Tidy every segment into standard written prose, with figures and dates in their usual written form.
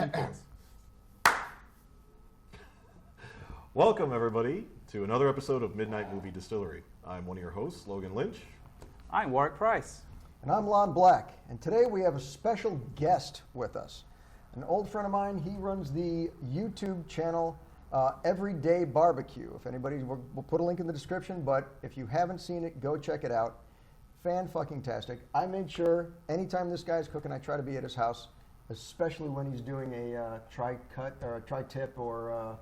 Ankles. Welcome, everybody, to another episode of Midnight Movie Distillery. I'm one of your hosts, Logan Lynch. I'm Warwick Price. And I'm Lon Black. And today we have a special guest with us. An old friend of mine, he runs the YouTube channel Everyday BBQ. If anybody, we'll put a link in the description, but if you haven't seen it, go check it out. Fan-fucking-tastic. I made sure anytime this guy's cooking, I try to be at his house, especially when he's doing a tri-cut or a tri-tip or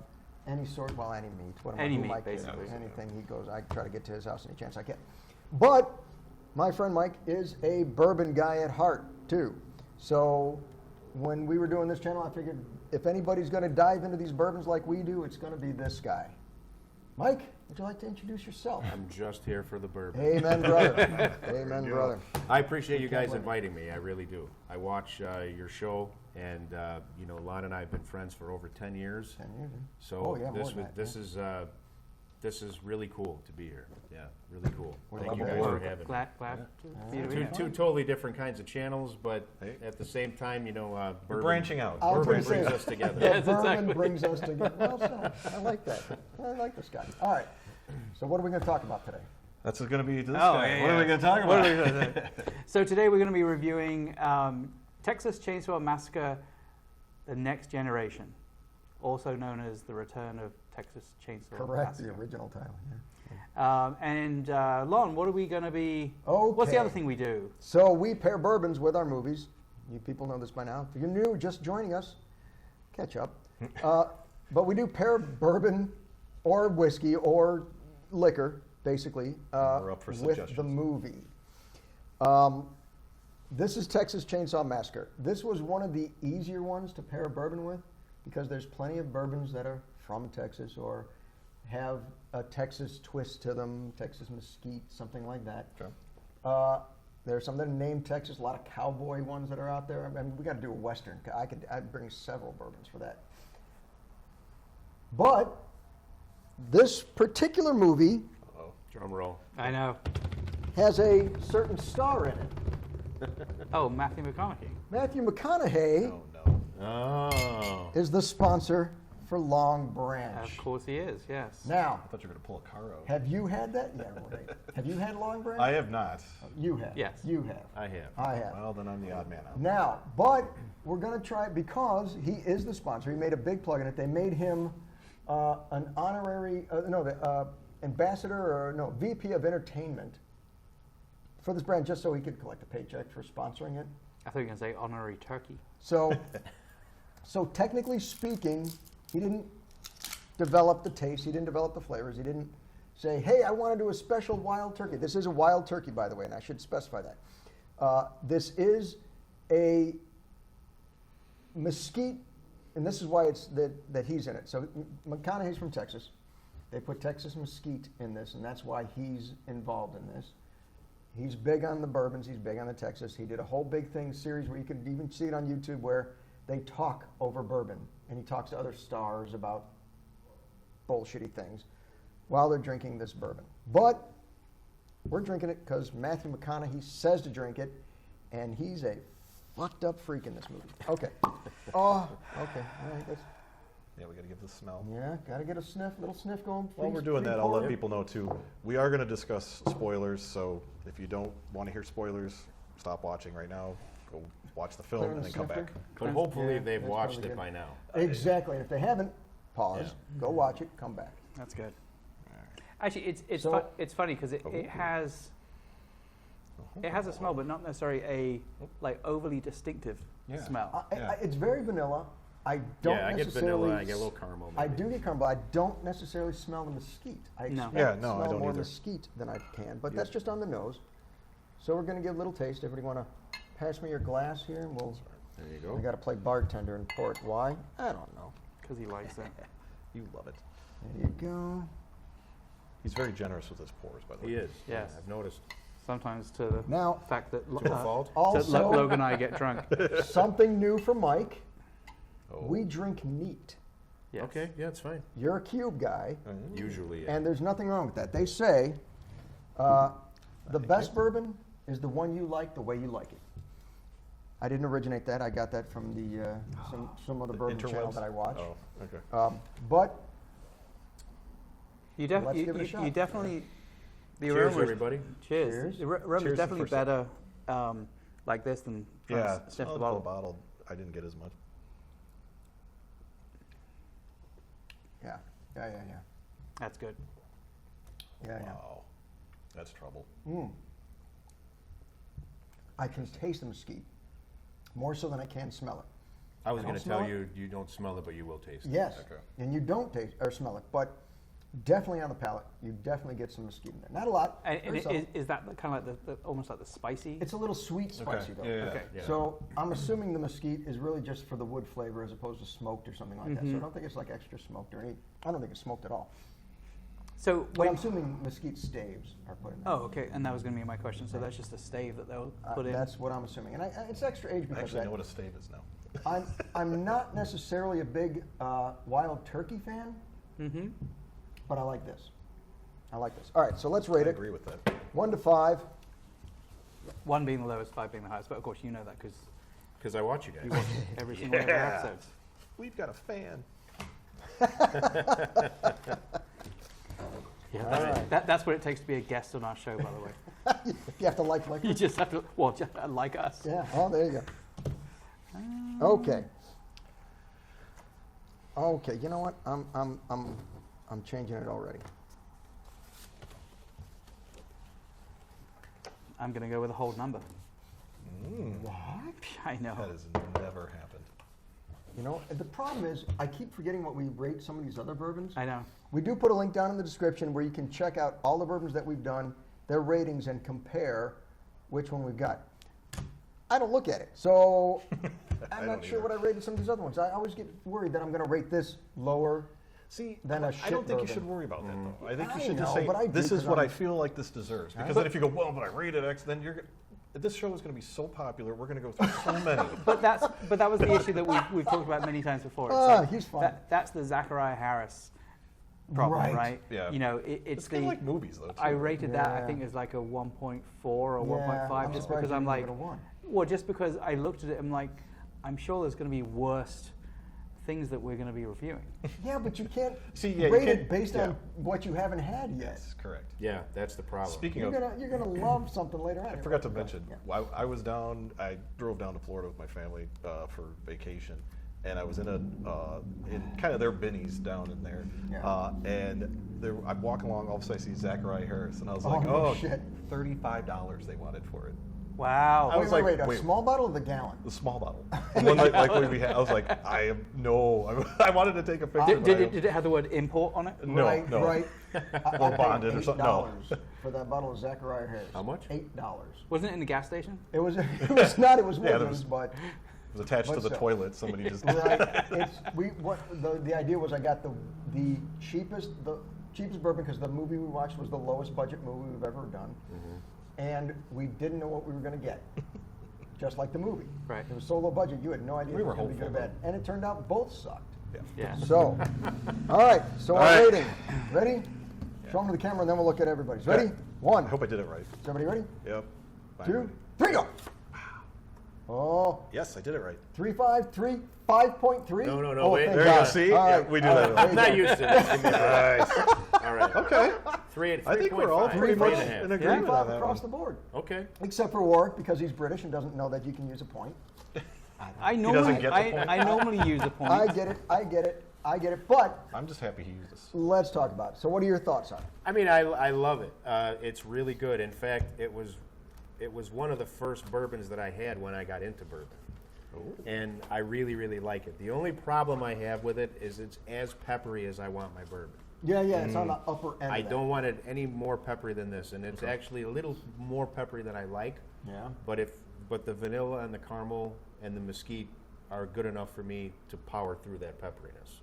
any sort, well, any meat. Any meat, basically. Anything he goes, I try to get to his house any chance I can. But my friend Mike is a bourbon guy at heart, too. So when we were doing this channel, I figured if anybody's going to dive into these bourbons like we do, it's going to be this guy. Mike, would you like to introduce yourself? I'm just here for the bourbon. Amen, brother. Amen, brother. I appreciate you guys inviting me. I really do. I watch your show, and Lon and I have been friends for over 10 years. 10 years. So this is really cool to be here. Yeah, really cool. Thank you love guys it. for having me. Glad to be here. Two totally different kinds of channels, but at the same time, bourbon, branching out. Bourbon brings us together. The bourbon brings us together. Well said. I like that. I like this guy. All right. So what are we going to talk about today? That's going to be this guy. Yeah, what are we going to talk about? So today we're going to be reviewing Texas Chainsaw Massacre, The Next Generation, also known as The Return of Texas Chainsaw Correct, Massacre. the original title. Yeah. Lon, what are we going to be? Okay. What's the other thing we do? So we pair bourbons with our movies. You people know this by now. If you're new, just joining us, catch up. But we do pair bourbon or whiskey or liquor, basically, We're up for with suggestions. the movie. This is Texas Chainsaw Massacre. This was one of the easier ones to pair a bourbon with because there's plenty of bourbons that are from Texas or have a Texas twist to them, Texas mesquite, something like that. Okay. There's some that are named Texas, a lot of cowboy ones that are out there. I mean, we got to do a Western. I'd bring several bourbons for that. But this particular movie Drum roll. I know. has a certain star in it. Oh, Matthew McConaughey. Matthew McConaughey Oh, no. Oh. is the sponsor for Longbranch. Of course he is. Yes. Now, I thought you were going to pull a car out. have you had that? Yeah, right. Have you had Longbranch? I have not. You have. Yes. You have. I have. I have. Well, then I'm the odd man out. Now, but we're going to try it because he is the sponsor. He made a big plug in it. They made him an honorary, ambassador or VP of entertainment for this brand, just so he could collect a paycheck for sponsoring it. I thought you were going to say honorary turkey. So technically speaking, he didn't develop the taste. He didn't develop the flavors. He didn't say, hey, I want to do a special wild turkey. This is a wild turkey, by the way, and I should specify that. This is a mesquite, and this is why it's that he's in it. So McConaughey's from Texas. They put Texas mesquite in this, and that's why he's involved in this. He's big on the bourbons. He's big on the Texas. He did a whole big thing series where you could even see it on YouTube where they talk over bourbon, and he talks to other stars about bullshitty things while they're drinking this bourbon. But we're drinking it because Matthew McConaughey says to drink it, and he's a fucked up freak in this movie. Okay. Oh, okay. All right. Yeah, we got to give this a smell. Yeah, got to get a little sniff going. While we're doing that, I'll let people know, too, we are going to discuss spoilers, so if you don't want to hear spoilers, stop watching right now. Go watch the film Put it in and the then come snifter. back. But hopefully Yeah, they've that's watched probably it good. by now. Exactly. And if they haven't, pause, go watch it, come back. That's good. Actually, it's So- it's funny because it has a smell, but not necessarily a like overly distinctive smell. It's very vanilla. I don't I get necessarily. vanilla. I get a little caramel. I maybe. do get caramel, but I don't necessarily smell the mesquite. I No. expect Yeah, to no, I smell don't more either. mesquite than I can, but that's just on the nose. So we're going to give a little taste. Everybody want to pass me your glass here, and we'll. There you I go. got to play bartender and pour it. Why? I don't know. Because he likes it. You love it. There you go. He's very generous with his pours, by the way. He is. Yes. I've noticed. Sometimes to the Now, fact that To a fault. also Logan and I get drunk. something new for Mike. Oh. We drink neat. Yes. Okay. Yeah, it's fine. You're a cube guy, Usually. Yeah. and there's nothing wrong with that. They say the best bourbon is the one you like the way you like it. I didn't originate that. I got that from the some other bourbon channel Interwebs? that I watch. Oh, okay. But You, let's give it a shot. you definitely. The Cheers, aroma is- everybody. Cheers. Cheers. The aroma Cheers is definitely for a better like this than trying Yeah, to sniff the the bottle. bottle. I didn't get as much. yeah. That's good. Yeah. Wow, that's trouble. I can taste the mesquite more so than I can smell it. I was I don't going to smell tell it. you, you don't smell it, but you will taste it. Yes, Okay. and you don't taste or smell it, but definitely on the palate, you definitely get some mesquite in there. Not a lot. And very subtle. is that kind of like the almost like the spicy? It's a little sweet spicy though. Yeah. Okay. Yeah. So I'm assuming the mesquite is really just for the wood flavor as opposed to smoked or something like that. So I don't think it's like extra smoked or any. I don't think it's smoked at all. So But I'm assuming mesquite staves are put in there. oh, okay, and that was going to be my question. So that's just a stave that they'll put in. That's what I'm assuming, and it's extra aged I because actually of know that. what a stave is now. I'm not necessarily a big wild turkey fan, Mm-hmm. but I like this. I like this. All right, so let's rate I it. agree with that. 1 to 5. 1 being the lowest, 5 being the highest. But of course, you know that because Because I watch you you guys. watch every single one of our Yeah. episodes. We've got a fan. Yeah, All that's, right. that's what it takes to be a guest on our show, by the way. You have to like liquor. You just have to, well, just like us. Yeah. Oh, there you go. Okay. Okay. You know what? I'm changing it already. I'm going to go with a whole number. What? I know. That has never happened. You know, the problem is I keep forgetting what we rate some of these other bourbons. I know. We do put a link down in the description where you can check out all the bourbons that we've done, their ratings, and compare which one we've got. I don't look at it, so I I'm not don't sure either. what I rated some of these other ones. I always get worried that I'm going to rate this lower. See, Than a I shit don't think you bourbon. should worry about that, though. I think you I should just know, say, but I do this is 'cause what I I'm- feel like this deserves. Because But- then if you go, well, but I rated X, then this show is going to be so popular, we're going to go through so many. But that was the issue that we've talked about many times before. It's like He's fine. that's the Zachariah Harris problem, Right. right? Yeah. You know, it's It's the kind of like movies, though, too. I rated that I Yeah. think as like a 1.4 or Yeah, 1.5 I'm just surprised because you I'm didn't like, give it a 1. well, just because I looked at it, I'm like, I'm sure there's going to be worse things that we're going to be reviewing. Yeah, but you can't See, yeah, you rate can't- it based yeah. on what you haven't had yet. Yes, correct. Yeah, that's the problem. Speaking You're of, gonna love something later on. I forgot to mention, Yeah. I was down, I drove down to Florida with my family for vacation, and I was in in kind of their binnies down in there. Yeah. And I'm walking along, all of a sudden I see Zachariah Harris, and I was Oh, like, no oh, shit. $35 they wanted for it. Wow. I was Wait, like, a wait. small bottle or the gallon? The small bottle. The one like what we had. I was like, I wanted to take a picture. Did it have the word import on it? No, right, no. Right. Or I bonded paid or something. No. $8 for that bottle of Zachariah Harris. How much? $8. Wasn't it in the gas station? It was. It was not. It was Yeah, there Woodman's, was- but It was attached to But the so- toilet. Somebody just. right, the idea was I got the cheapest bourbon because the movie we watched was the lowest budget movie we've ever done, and we didn't know what we were going to get. Just like the movie. Right. It was so low budget, you had no idea We if it were was going to be good or hopeful, bad. And it turned out both sucked. Yeah. Yeah. So, all right, so All our right. rating. Ready? Show them to the camera and then we'll look at everybody's. Ready? Yeah. One. I hope I did it right. Is everybody ready? Yep. I'm 2, ready. 3, go. Oh, Yes, I did it right. 3.5, 5.3. No, Oh, wait. thank There you go. God. See? All Yeah, right, we do all that. right, I'm not used to this. Give me a break. Nice. All right. Okay. Three. I think we're all 3.5, pretty much 3.5. in agreement 3.5 on that across one. the board. Okay. Except for Warwick because he's British and doesn't know that you can use a point. I doesn't normally get the point. I normally use a point. I get it. But I'm just happy he used this. let's talk about it. So what are your thoughts on it? I mean, I love it. It's really good. In fact, it was one of the first bourbons that I had when I got into bourbon. And I really, really like it. The only problem I have with it is it's as peppery as I want my bourbon. Yeah, it's on the upper end. I of that. don't want it any more peppery than this, and it's actually a little more peppery than I like. Yeah. But the vanilla and the caramel and the mesquite are good enough for me to power through that pepperiness.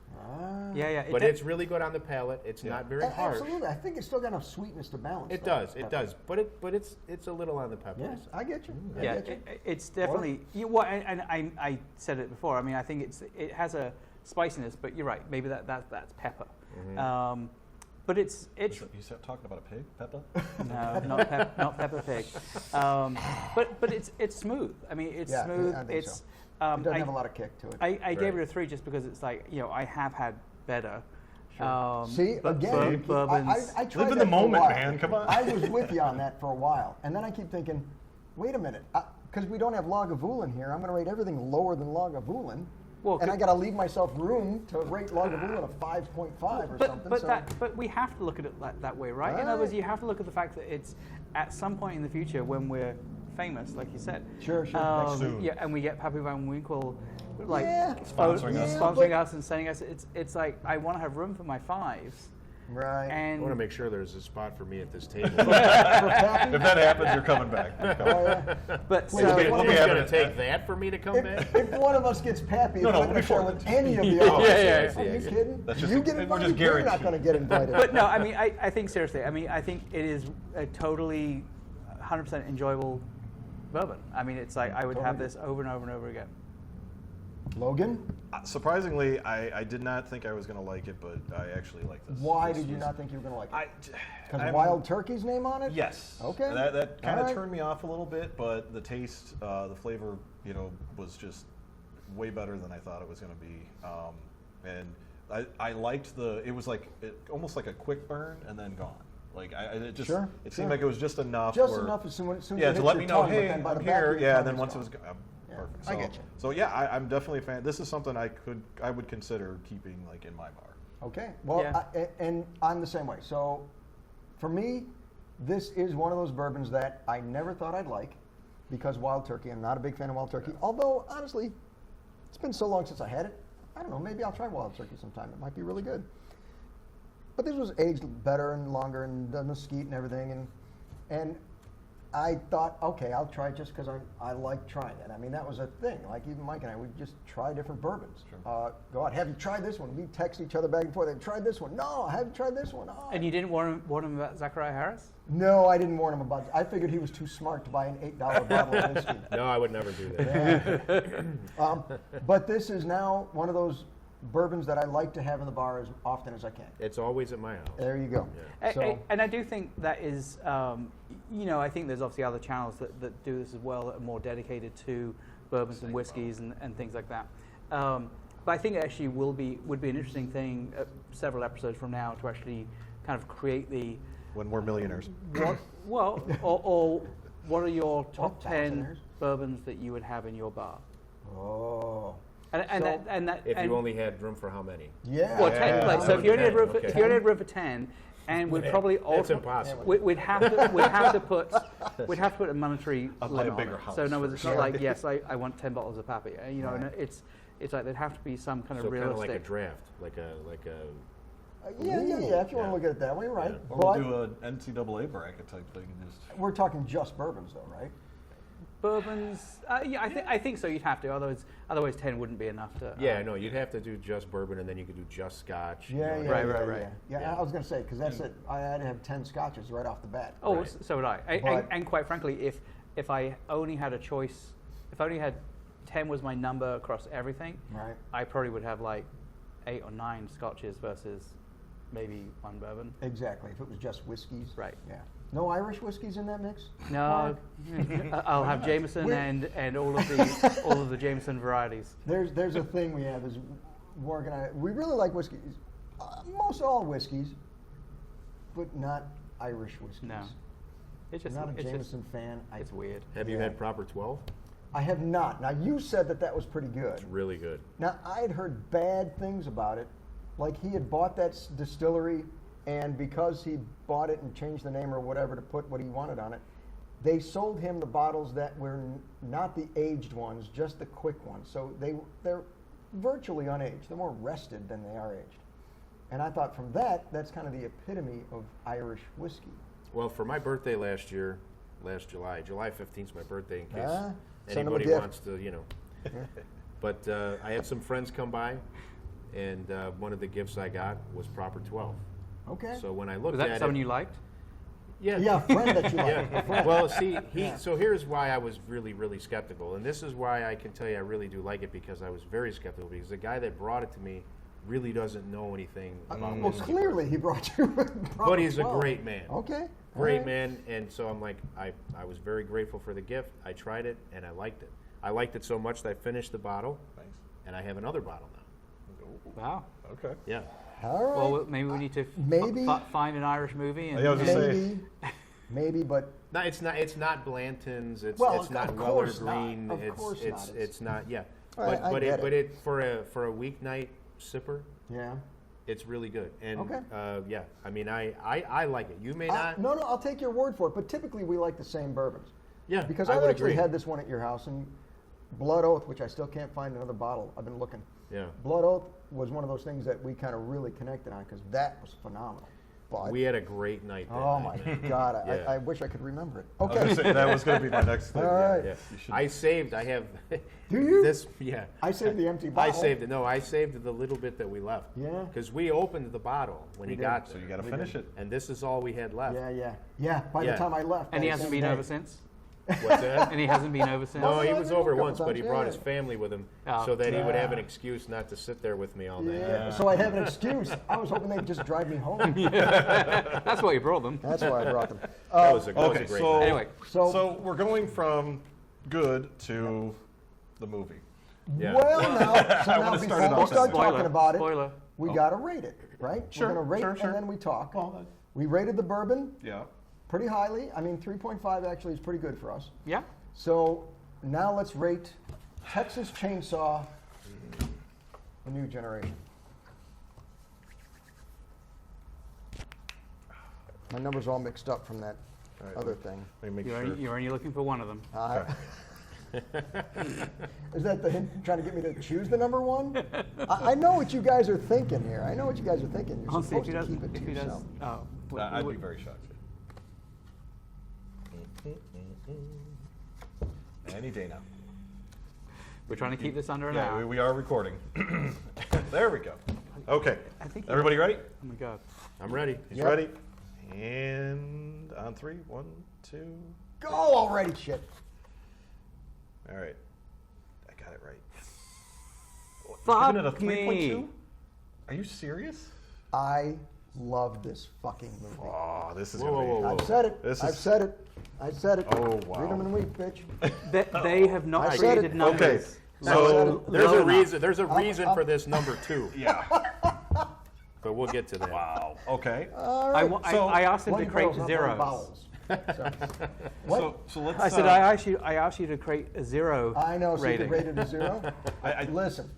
Yeah. But it's really good on the palate. It's Yeah. not very harsh. Absolutely. I think it's still got enough sweetness to balance. It though. does. It does. But it's a little on the peppery Yes, side. I get you. I yeah, get you. it's definitely. And I said it before. I mean, I think it has a spiciness, but you're right. Maybe that's pepper. But it's You said talking about a pig, Peppa? no, not Peppa Pig. But but it's smooth. I mean, it's Yeah, smooth. I think It's so. It doesn't have a lot of kick to it. I gave it Right. a 3 just because it's like, I have had better. Sure. See, but again, bourbons. I tried Live in that the for a moment, while. man. Come on. I was with you on that for a while, and then I keep thinking, wait a minute, because we don't have Lagavulin here, I'm going to rate everything lower than Lagavulin, Well, and I got to leave myself room to rate Lagavulin a 5.5 or something. But we have to look at it that way, right? In other words, Right. you have to look at the fact that it's at some point in the future when we're famous, like you said. Sure. Soon. Yeah, and we get Pappy Van Winkle, like Yeah. Sponsoring us. sponsoring but- us and sending us. It's like I want to have room for my 5s, Right. I and want to make sure there's a spot for me at this table. For Pappy? If that happens, you're coming back. You're coming Oh, back. yeah. but Wait, so wait, Nobody's wait. going to take that for me to come back? If one of us gets Pappy, No, it's no, not going to share before. with any of the Oh, others. yeah, yeah, I Are see, I you see. kidding? That's You just- get we're invited, just you're not guaranteed. going to get invited. but no, I mean, I think seriously. I mean, I think it is a totally 100% enjoyable bourbon. I mean, it's like I would have Totally. this over and over and over again. Logan, Surprisingly, I did not think I was going to like it, but I actually like this. why This did you was- not think you were going to like it? I, Because I'm- Wild Turkey's name on it? Yes. Okay. That kind of All right. turned me off a little bit, but the taste, the flavor, was just way better than I thought it was going to be. And I liked it was like almost like a quick burn and then gone. Like it just Sure, it seemed sure. like it was just enough. Just where, enough as soon as yeah, it to hits let your me know, tongue, but hey, then by I'm the back of here. your Yeah, tongue, and then it's once it gone. was Yeah, perfect. I get you. So yeah, I'm definitely a fan. This is something I would consider keeping like in my bar. Okay. Well, Yeah. and I'm the same way. So for me, this is one of those bourbons that I never thought I'd like because Wild Turkey. I'm not a big fan of Wild Turkey. Yeah. Although, honestly, it's been so long since I had it. I don't know. Maybe I'll try Wild Turkey sometime. It might be really good. But this was aged better and longer and the mesquite and everything. And I thought, okay, I'll try it just because I like trying it. I mean, that was a thing. Like even Mike and I, we'd just try different bourbons. Sure. Go out, have you tried this one? We text each other back and forth. Have you tried this one? No, I haven't tried this one. Oh. And you didn't warn him about Zachariah Harris? No, I didn't warn him about it. I figured he was too smart to buy an $8 bottle of whiskey. No, I would never do that. But this is now one of those bourbons that I like to have in the bar as often as I can. It's always at my house. There you go. So, And I do think that is, I think there's obviously other channels that do this as well that are more dedicated to bourbons and whiskeys and things like that. But I think it actually would be an interesting thing several episodes from now to actually kind of create the When we're millionaires. or what are your top 10 thousandaires. bourbons that you would have in your bar? oh. And that If you only had room for how many? Yeah. well, 10, Yeah. like, so if you only had room for, Okay. if you only had room for 10, and we'd probably It's also impossible. we'd have to put a monetary I'll buy limit a on bigger it. house So in other words, it's not first. like yes, I want 10 bottles of Pappy. And Right. it's like there'd have to be some kind So of kind of realistic. like a draft, like a. Yeah. If you want to Yeah. look at it that way, right. Yeah. Or But we'll do an NCAA bracket type thing and just. we're talking just bourbons, though, right? Bourbons, I think so. You'd have to, otherwise 10 wouldn't be enough to. Yeah, no, you'd have to do just bourbon, and then you could do just Scotch. Yeah, you yeah, know, Right, yeah, right, yeah. right. Yeah, Yeah. I was going to say, because that's it. I had to have 10 scotches right off the bat. Oh, Right. so would I. But- And quite frankly, if I only had a choice, if I only had 10 was my number across everything, Right. I probably would have like 8 or 9 scotches versus maybe 1 bourbon. Exactly. If it was just whiskeys. Right. Yeah. No Irish whiskeys in that mix? No, I'll have Jameson and all of the Jameson varieties. There's a thing we have is Morgan and I, we really like whiskeys. Most all whiskeys, but not Irish whiskeys. No. It's I'm just not a it's just- Jameson fan. it's weird. Have you Yeah. had proper 12? I have not. Now you said that was pretty good. It's really good. Now I had heard bad things about it, like he had bought that distillery, and because he bought it and changed the name or whatever to put what he wanted on it, they sold him the bottles that were not the aged ones, just the quick ones. So they're virtually unaged. They're more rested than they are aged. And I thought from that's kind of the epitome of Irish whiskey. Well, for my birthday last July 15th is my birthday, in case Send him a anybody gift. wants to, But I had some friends come by, and one of the gifts I got was proper 12. Okay. So when I Was looked that at someone it, you liked? yeah, Yeah, a friend that you like. yeah. A friend. Well, see, so here's why I was really, really skeptical, and this is why I can tell you I really do like it, because I was very skeptical, because the guy that brought it to me really doesn't know anything about Well, whiskey. clearly he brought you. But he's a great man. Okay. Great All right. man, and so I'm like, I was very grateful for the gift. I tried it, and I liked it. I liked it so much that I finished the bottle, Nice. and I have another bottle now. Wow. Okay. Yeah. All right. Well, maybe we need to Maybe- find an Irish movie. And Yeah, I was just maybe, maybe, but No, it's not. It's not Blanton's. It's Well, it's not of Weller course not. Green. Of It's course it's not. it's not. Yeah. All right, I But get it it. for a weeknight sipper, yeah. it's really good. And Okay. yeah, I mean, I like it. You may not. No, I'll take your word for it. But typically, we like the same bourbons. Yeah, Because I I've would actually agree. had this one at your house, and Blood Oath, which I still can't find another bottle. I've been looking. Yeah. Blood Oath was one of those things that we kind of really connected on because that was phenomenal. But We had a great night. That oh night. my God, Yeah. I wish I could remember it. I was gonna Okay. say, that was going to be my next thing. All right. Yeah. You should- I saved. I have. Do you? This. Yeah. I saved the empty I bottle. saved it. No, I saved the little bit that we left. Yeah. Because we opened the bottle when he did. got So there. you got to We finish did. it. And this is all we had left. Yeah. By Yeah. the time I left, And he that hasn't same been day. over since. What's that? And he hasn't been over since. No, he yeah, was yeah, a over couple once, but he times, brought yeah. his family with him Oh. so that he would have an Yeah. excuse not to sit there with me all day. Yeah. So I have an excuse. I was hoping they'd just drive me home. That's why you brought them. That's why I brought them. That was a Okay, great so night. Anyway, so we're going from good to the movie. Yeah. Well, now, so I now wanna start it before we off start that way. talking about it, Spoiler. we got to rate it, right? Sure, We're going to rate sure, sure. and then we talk. Well, that- We rated the bourbon Yeah. pretty highly. I mean, 3.5 actually is pretty good for us. Yeah. So now let's rate Texas Chainsaw, the new generation. My numbers are all mixed up from that All right, other thing. Let me make You're, sure. only, you're only looking for one of them. Is that the hint trying to get me to choose the number one? I know what you guys are thinking here. I know what you guys are thinking. You're Honestly, if supposed he to does, keep it if to he does, yourself. oh, I'd be very shocked. Any day now. we're trying to keep this under an Yeah, hour. we are recording. There we go. Okay. I think Everybody ready? Oh my God. I'm ready. He's Yep. ready. And on three. 1, 2. Go already, shit. All right. I got it right. Fuck Giving it a 3.2? me. Are you serious? I love this fucking movie. Oh, this is Whoa, gonna whoa, be. whoa, whoa. I've said it. This I've is- said it. I said it. Oh, wow. Read them in a week, bitch. They have not I said created it. numbers. Okay, So- There's low a enough. reason. There's a reason for this number 2, Yeah. but we'll get to that. Wow. Okay. All I, right. wa- So- I asked him One to create girl's not zeros. vowels. So, what? So let's. I said I asked you to create a zero I know, so rating. you could rate it a 0. I- Listen.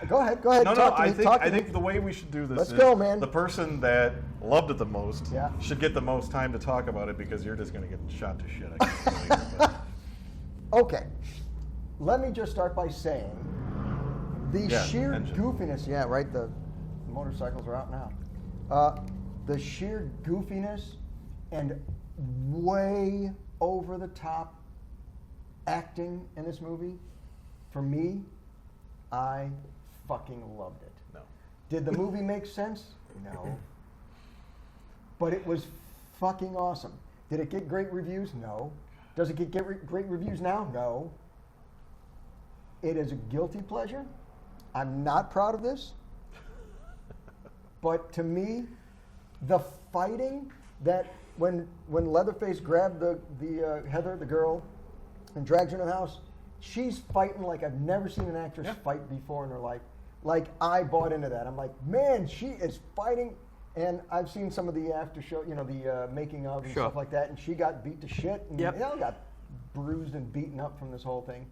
Go ahead. No, Talk to I me. think talk to I me. think the way we should do this Let's is go, man. the person that loved it the most Yeah. should get the most time to talk about it because you're just gonna get shot to shit. I can tell you, but- Okay. Let me just start by saying the Yeah, sheer engine. goofiness. Yeah, right. The motorcycles are out now. The sheer goofiness and way over the top acting in this movie, for me, I fucking loved it. No. Did the movie make sense? No. But it was fucking awesome. Did it get great reviews? No. Does it get great reviews now? No. It is a guilty pleasure. I'm not proud of this. But to me, the fighting that when Leatherface grabbed the Heather, the girl, and drags her in the house, she's fighting like I've never seen an actress fight before in her life. Like, I bought into that. I'm like, man, she is fighting. And I've seen some of the after show, the making of and Sure. stuff like that, and she got beat to shit and Yep. got bruised and beaten up from this whole thing.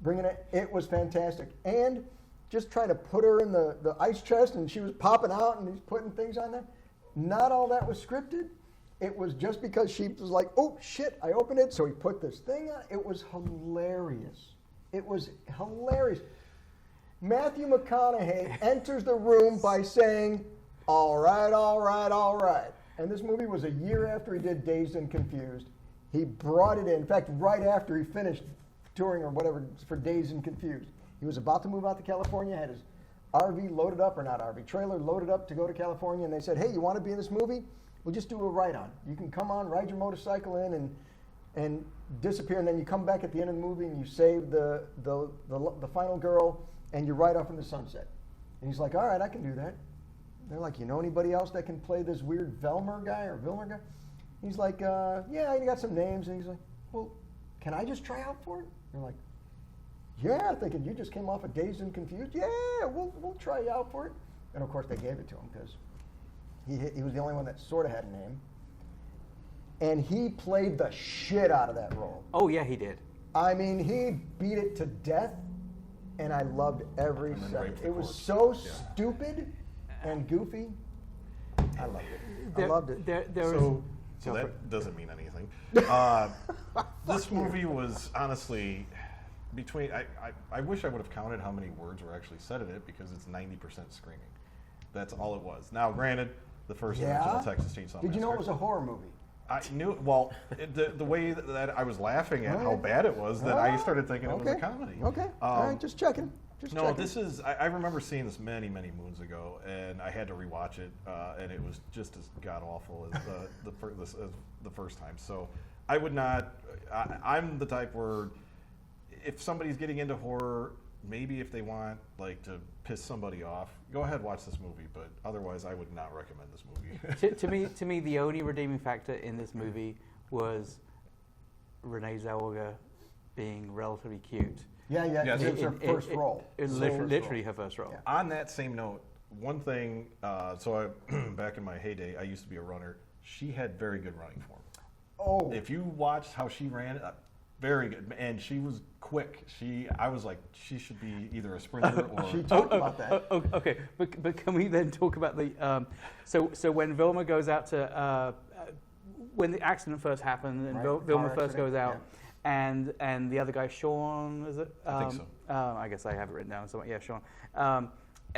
Bringing it was fantastic. And just trying to put her in the ice chest, and she was popping out, and he's putting things on there. Not all that was scripted. It was just because she was like, oh, shit, I opened it, so he put this thing on. It was hilarious. It was hilarious. Matthew McConaughey enters the room by saying, all right, all right, all right. And this movie was a year after he did Dazed and Confused. He brought it in. In fact, right after he finished touring or whatever for Dazed and Confused. He was about to move out to California, had his RV loaded up, or not RV, trailer loaded up to go to California, and they said, hey, you want to be in this movie? We'll just do a ride-on. You can come on, ride your motorcycle in, and disappear, and then you come back at the end of the movie, and you save the final girl, and you ride off in the sunset. And he's like, all right, I can do that. They're like, you know anybody else that can play this weird Vilmer guy? He's like, yeah, you got some names. And he's like, well, can I just try out for it? They're like, yeah, thinking you just came off of Dazed and Confused. Yeah, we'll try you out for it. And of course they gave it to him because he was the only one that sort of had a name. And he played the shit out of that role. Oh yeah, he did. I mean, he beat it to death, and I loved every And then second. raped the It was corpse. so Yeah. stupid and goofy. I loved it. I There- loved it. There So Go for that doesn't mean anything. This movie was honestly between. I wish I would have counted how many words were actually said in it because it's 90% screaming. That's all it was. Now, granted, the first original Texas Chainsaw Massacre. Did you know it was a horror movie? I knew. Well, the way that I was laughing at how bad it was, that I started thinking it was a comedy. Okay. All right, just checking. Just No, checking. this is. I remember seeing this many moons ago, and I had to rewatch it, and it was just as god awful as the first time. So I would not. I'm the type where if somebody's getting into horror, maybe if they want like to piss somebody off, go ahead watch this movie. But otherwise, I would not recommend this movie. to me, the only redeeming factor in this movie was Renée Zellweger being relatively cute. Yeah. Yes. It was her first role. It was literally her first role. Yeah. On that same note, one thing. So back in my heyday, I used to be a runner. She had very good running form. Oh, If you watched how she ran, very good, and she was quick. I was like, she should be either a sprinter or. she talked about that. Okay, but can we then talk about the so when Vilma goes out to when the accident first happened and Right, Vilma car first goes accident, out and the other guy Sean, is it? I think so. I guess I have it written down somewhere. Yeah, Sean.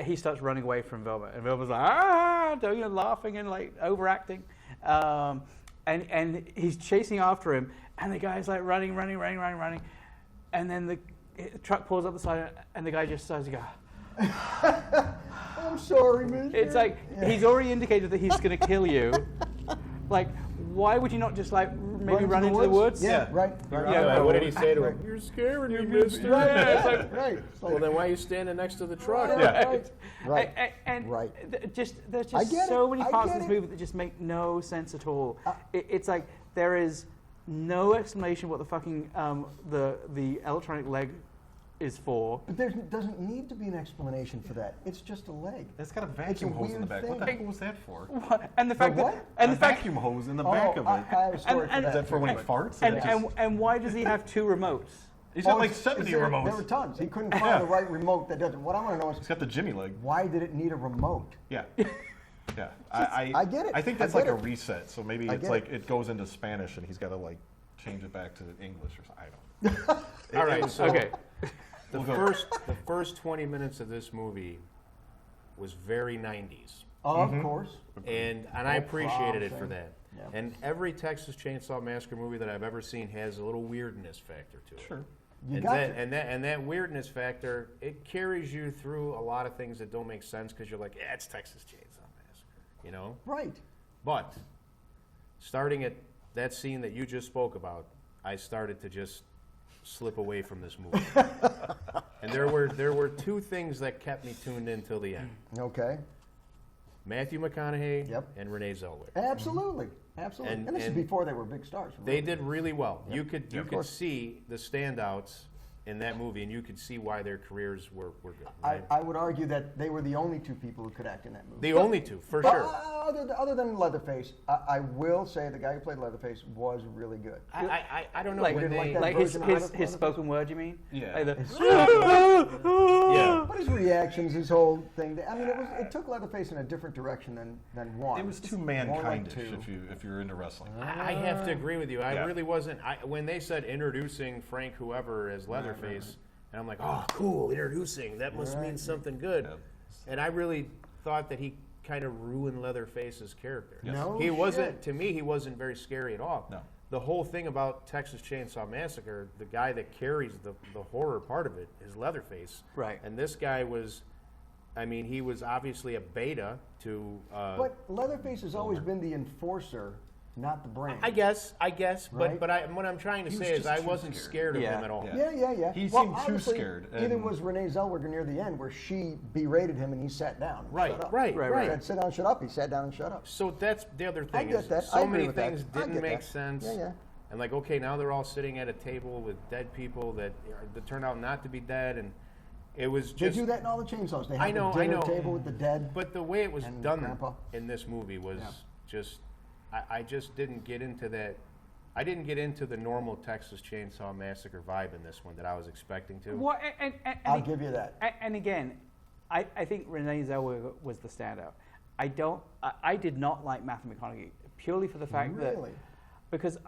He starts running away from Vilma, and Vilma's like laughing and like overacting, and he's chasing after him, and the guy's like running, and then the truck pulls up the side, and the guy just starts to go. I'm sorry, man. It's like he's already indicated that he's going to kill you. Like, why would you not just like maybe run into the woods? Yeah, right. Yeah, what did he say to him? Right. You're scaring me, mister. Yeah, it's like, Right. It's like, Well, then why are you standing next to the truck? right. Right. And Right. there's I just get so it. many I parts get of this it. movie that just make no sense at all. It's like there is no explanation what the fucking the electronic leg is for. But there doesn't need to be an explanation for that. It's just a leg. It's got a It's vacuum a hose in the weird back. What the thing. heck was that for? And the fact what? that and A the fact vacuum hose in the back of it. I have a story And- for Is that for when he but- farts? and why does he have two remotes? He's got like it's- 70 there remotes. were tons. He couldn't find the right remote that does it. What I want to know is He's got the Jimmy leg. why did it need a remote? Yeah. Yeah. I get it. I think I that's get like a it. reset. So maybe I it's get like it. it goes into Spanish and he's got to like change it back to English or something. I don't know. All right, so Okay. the first 20 minutes of this movie was very 90s. Of course. And I No appreciated it problem for saying. that. Yeah. And every Texas Chainsaw Massacre movie that I've ever seen has a little weirdness factor to it. Sure. You and got that, to. and that weirdness factor, it carries you through a lot of things that don't make sense because you're like, yeah, it's Texas Chainsaw Massacre, you know? Right. But starting at that scene that you just spoke about, I started to just slip away from this movie. And there were two things that kept me tuned in till the end. Okay. Matthew McConaughey Yep. and Renée Zellweger. Absolutely. Absolutely. And- And, this is and before they were big stars. They did really well. Yep. You could Yeah, of could course. see the standouts in that movie, and you could see why their careers were good. Right? I would argue that they were the only two people who could act in that movie. The only two, for sure. Other than Leatherface, I will say the guy who played Leatherface was really good. I don't know Like, when didn't like they. that like his, version of his, Leatherface? his spoken word, you mean? Yeah. Like Yeah. But his reactions, his whole thing, I mean, it took Leatherface in a different direction than one. It was too More like mankindish two. if you're into wrestling. I have to agree with you. I Yeah. really wasn't. When they said introducing Frank whoever as Leatherface, and I'm like, oh, cool, introducing. That must mean something good. Yeah. And I really thought that he kind of ruined Leatherface's character. Yes. No He wasn't. shit. To me, he wasn't very scary at all. No. The whole thing about Texas Chainsaw Massacre, the guy that carries the horror part of it is Leatherface. Right. And this guy was, I mean, he was obviously a beta to. But Leatherface has always been the enforcer not the brand. I guess, Right? but what I'm trying to He was say is just I too wasn't scared. scared of Yeah. him at all. Yeah. He Well, seemed too obviously, scared, Either and- was Renée Zellweger near the end where she berated him and he sat down. And Right, shut up. right, Right, right. right. He said, sit down, shut up. He sat down and shut up. So that's the other I thing. get is that. I So agree many with that. things I didn't get make that. sense. Yeah. And like, okay, now they're all sitting at a table with dead people that turn out not to be dead, and it was They just. do that in all the chainsaws. They have I know, the dinner I know. table with the dead. But the way it was And done Grandpa. in this movie was Yeah. just, I just didn't get into that. I didn't get into the normal Texas Chainsaw Massacre vibe in this one that I was expecting to. Well, I'll give you that. And again, I think Renée Zellweger was the standout. I did not like Matthew McConaughey purely for the fact that Really? because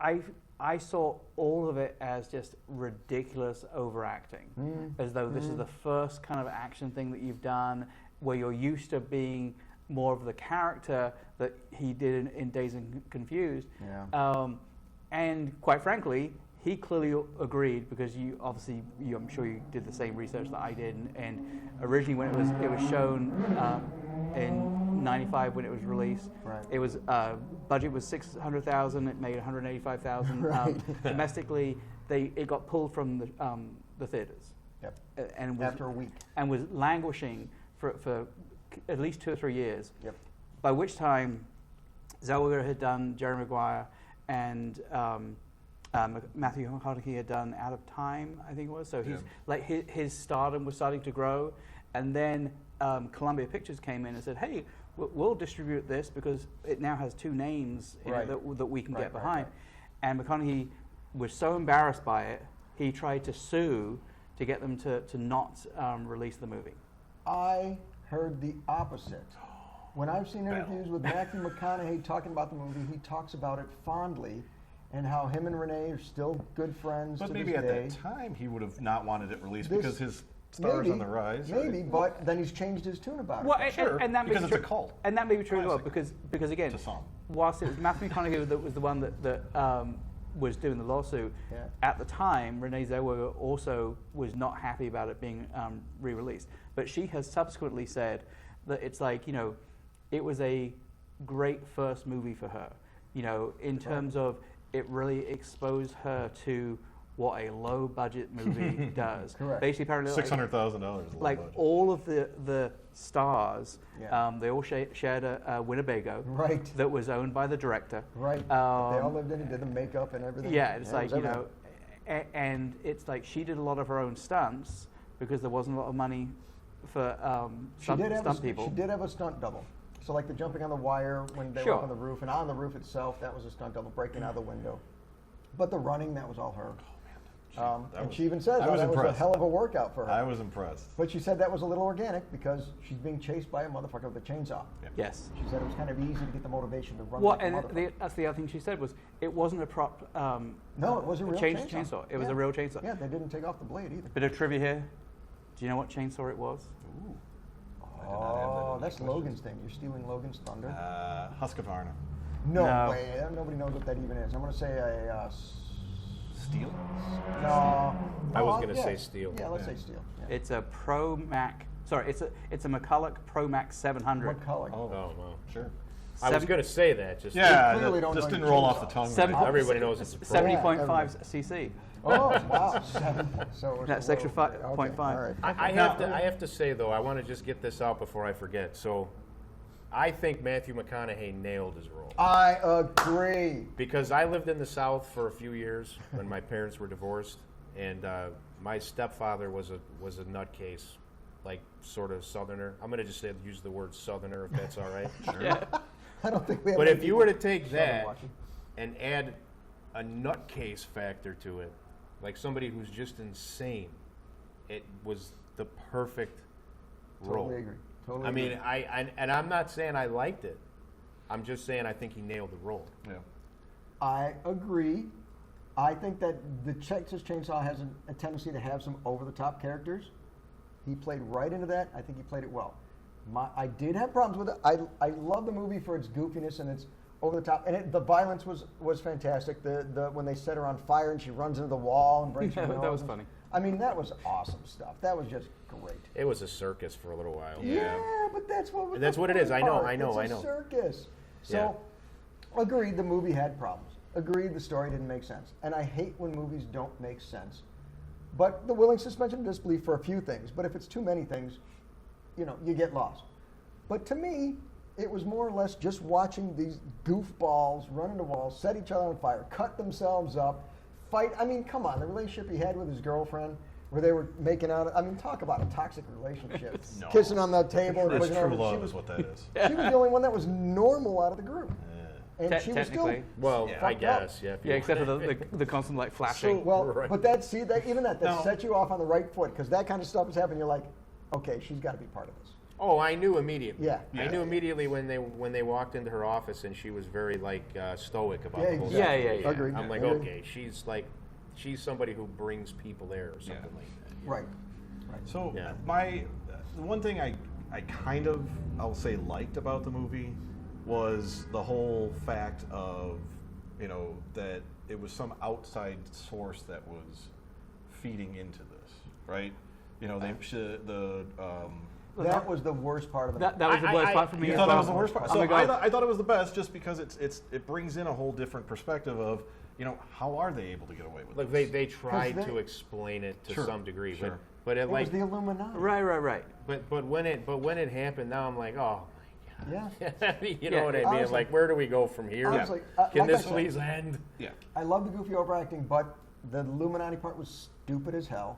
I saw all of it as just ridiculous overacting, as though this is the first kind of action thing that you've done where you're used to being more of the character that he did in Dazed and Confused. Yeah. And quite frankly, he clearly agreed because I'm sure you did the same research that I did. And originally, when it was shown in '95 when it was released, Right. it was budget was $600,000. It made $185,000 Right. domestically. It got pulled from the theaters. Yep. And was, After a week. and was languishing for at least 2 or 3 years. Yep. By which time, Zellweger had done Jerry Maguire, and Matthew McConaughey had done Out of Time, I think it was. So he's like his stardom was starting to grow, and then Columbia Pictures came in and said, "Hey, we'll distribute this because it now has 2 names in Right. it that we can Right, get right, behind." right. And McConaughey was so embarrassed by it, he tried to sue to get them to not release the movie. I heard the opposite. When I've seen interviews with Matthew McConaughey talking about the movie, he talks about it fondly and how him and Renée are still good friends But to maybe this at day. that time he would have not wanted it released This- because his star's on the rise. Maybe, right? but then he's changed his tune about it. Well, Sure, and that may because be it's a true. cult. And that may be true as well, Classic. because again, To some. whilst it was Matthew McConaughey that was the one that was doing the lawsuit, Yeah. at the time, Renée Zellweger also was not happy about it being re-released. But she has subsequently said that it's like, it was a great first movie for her, in terms of it really exposed her to what a low-budget movie does. Correct. Basically, apparently, $600,000. like all of the stars, Yeah. they all shared a Winnebago Right. that was owned by the director. Right. They all lived in it, did the makeup and everything. Yeah, it's it like, was everything. and it's like she did a lot of her own stunts because there wasn't a lot of money for stunt people. She did have a stunt double. So like the jumping on the wire when they were Sure. up on the roof, and on the roof itself, that was a stunt double breaking out the window. But the running, that was all her. And she even says I was that was a impressed. hell of a workout for her. I was impressed. But she said that was a little organic because she's being chased by a motherfucker with a chainsaw. Yes. She said it was kind of easy to get the motivation to run Well, like a and motherfucker. that's the other thing she said was it wasn't a prop. No, it was a real chainsaw. It was Yeah. a real chainsaw. Yeah, they didn't take off the blade either. Bit of trivia here. Do you know what chainsaw it was? Ooh. Oh, that's Logan's thing. You're stealing Logan's thunder. Husqvarna. No, No. way. Nobody knows what that even is. I'm going to say a Steel? no. I was Oh, gonna yeah. say steel. Yeah, let's Yeah. say steel. Yeah. It's a Pro Mac. Sorry, it's a McCulloch Pro Max 700. McCulloch. Oh, Oh, wow. sure. I was Seven- going to say that. Just Yeah, clearly that don't just know didn't your roll off the chainsaw. tongue. Seven- right. Everybody knows it's a pro. 70.5 cc. Oh, wow. So it was That's a extra little- 5.5. All right. I have to say though, I want to just get this out before I forget. So, I think Matthew McConaughey nailed his role I agree. because I lived in the South for a few years when my parents were divorced, and my stepfather was a nutcase, like sort of Southerner. I'm gonna just use the word Southerner if that's all right. Yeah. I don't think we have But any if you were to people take Southern that watching. and add a nutcase factor to it, like somebody who's just insane, it was the perfect role. Totally agree. Totally I mean, agree. and I'm not saying I liked it. I'm just saying I think he nailed the role. Yeah. I agree. I think that the Texas Chainsaw has a tendency to have some over-the-top characters. He played right into that. I think he played it well. I did have problems with it. I love the movie for its goofiness and its over-the-top. And the violence was fantastic. The when they set her on fire and she runs into the wall and breaks her Yeah, nose. that was funny. I mean, that was awesome stuff. That was just great. It was a circus for a little while. Yeah, but that's what. That's the what it is. fun I know, part. I know, It's I a know. circus. So, Yeah. Agreed, the movie had problems. Agreed, the story didn't make sense. And I hate when movies don't make sense. But the willing suspension of disbelief for a few things. But if it's too many things, you get lost. But to me, it was more or less just watching these goofballs run into walls, set each other on fire, cut themselves up, fight. I mean, come on, the relationship he had with his girlfriend, where they were making out. I mean, talk about a toxic relationship. No. Kissing on the table. That's pushing true over. love is what that is. She was the only one that was normal out of the group. And she was still Technically. Well, Yeah. I fucked up. guess, yeah. if you Yeah, want. except for the constant like flashing. Well, Right. but that No. set you off on the right foot because that kind of stuff is happening. You're like, okay, she's got to be part of this. Oh, I knew immediately. Yeah. I knew immediately when they walked into her office and she was very stoic about Yeah, the whole exactly. situation. Yeah. Agreed. I'm like, Agreed. okay, she's somebody who brings people there or something like that. Right. So Yeah. the one thing I kind of, I'll say, liked about the movie was the whole fact of, that it was some outside source that was feeding into this, right? That was the worst part of the That was the worst part for me. You as thought well. that was the worst part? Oh So my God. I thought it was the best just because it brings in a whole different perspective of, how are they able to get away with Look, this? they tried they- to explain it to Sure, some degree, sure. but it It like was the Illuminati. Right. but when it happened, now I'm like, oh Yeah. my god, you Yeah. know what I mean? Honestly- like, where do we go from here? Honestly, Can like I this said, please end? Yeah. I love the goofy overacting, but the Illuminati part was stupid as hell.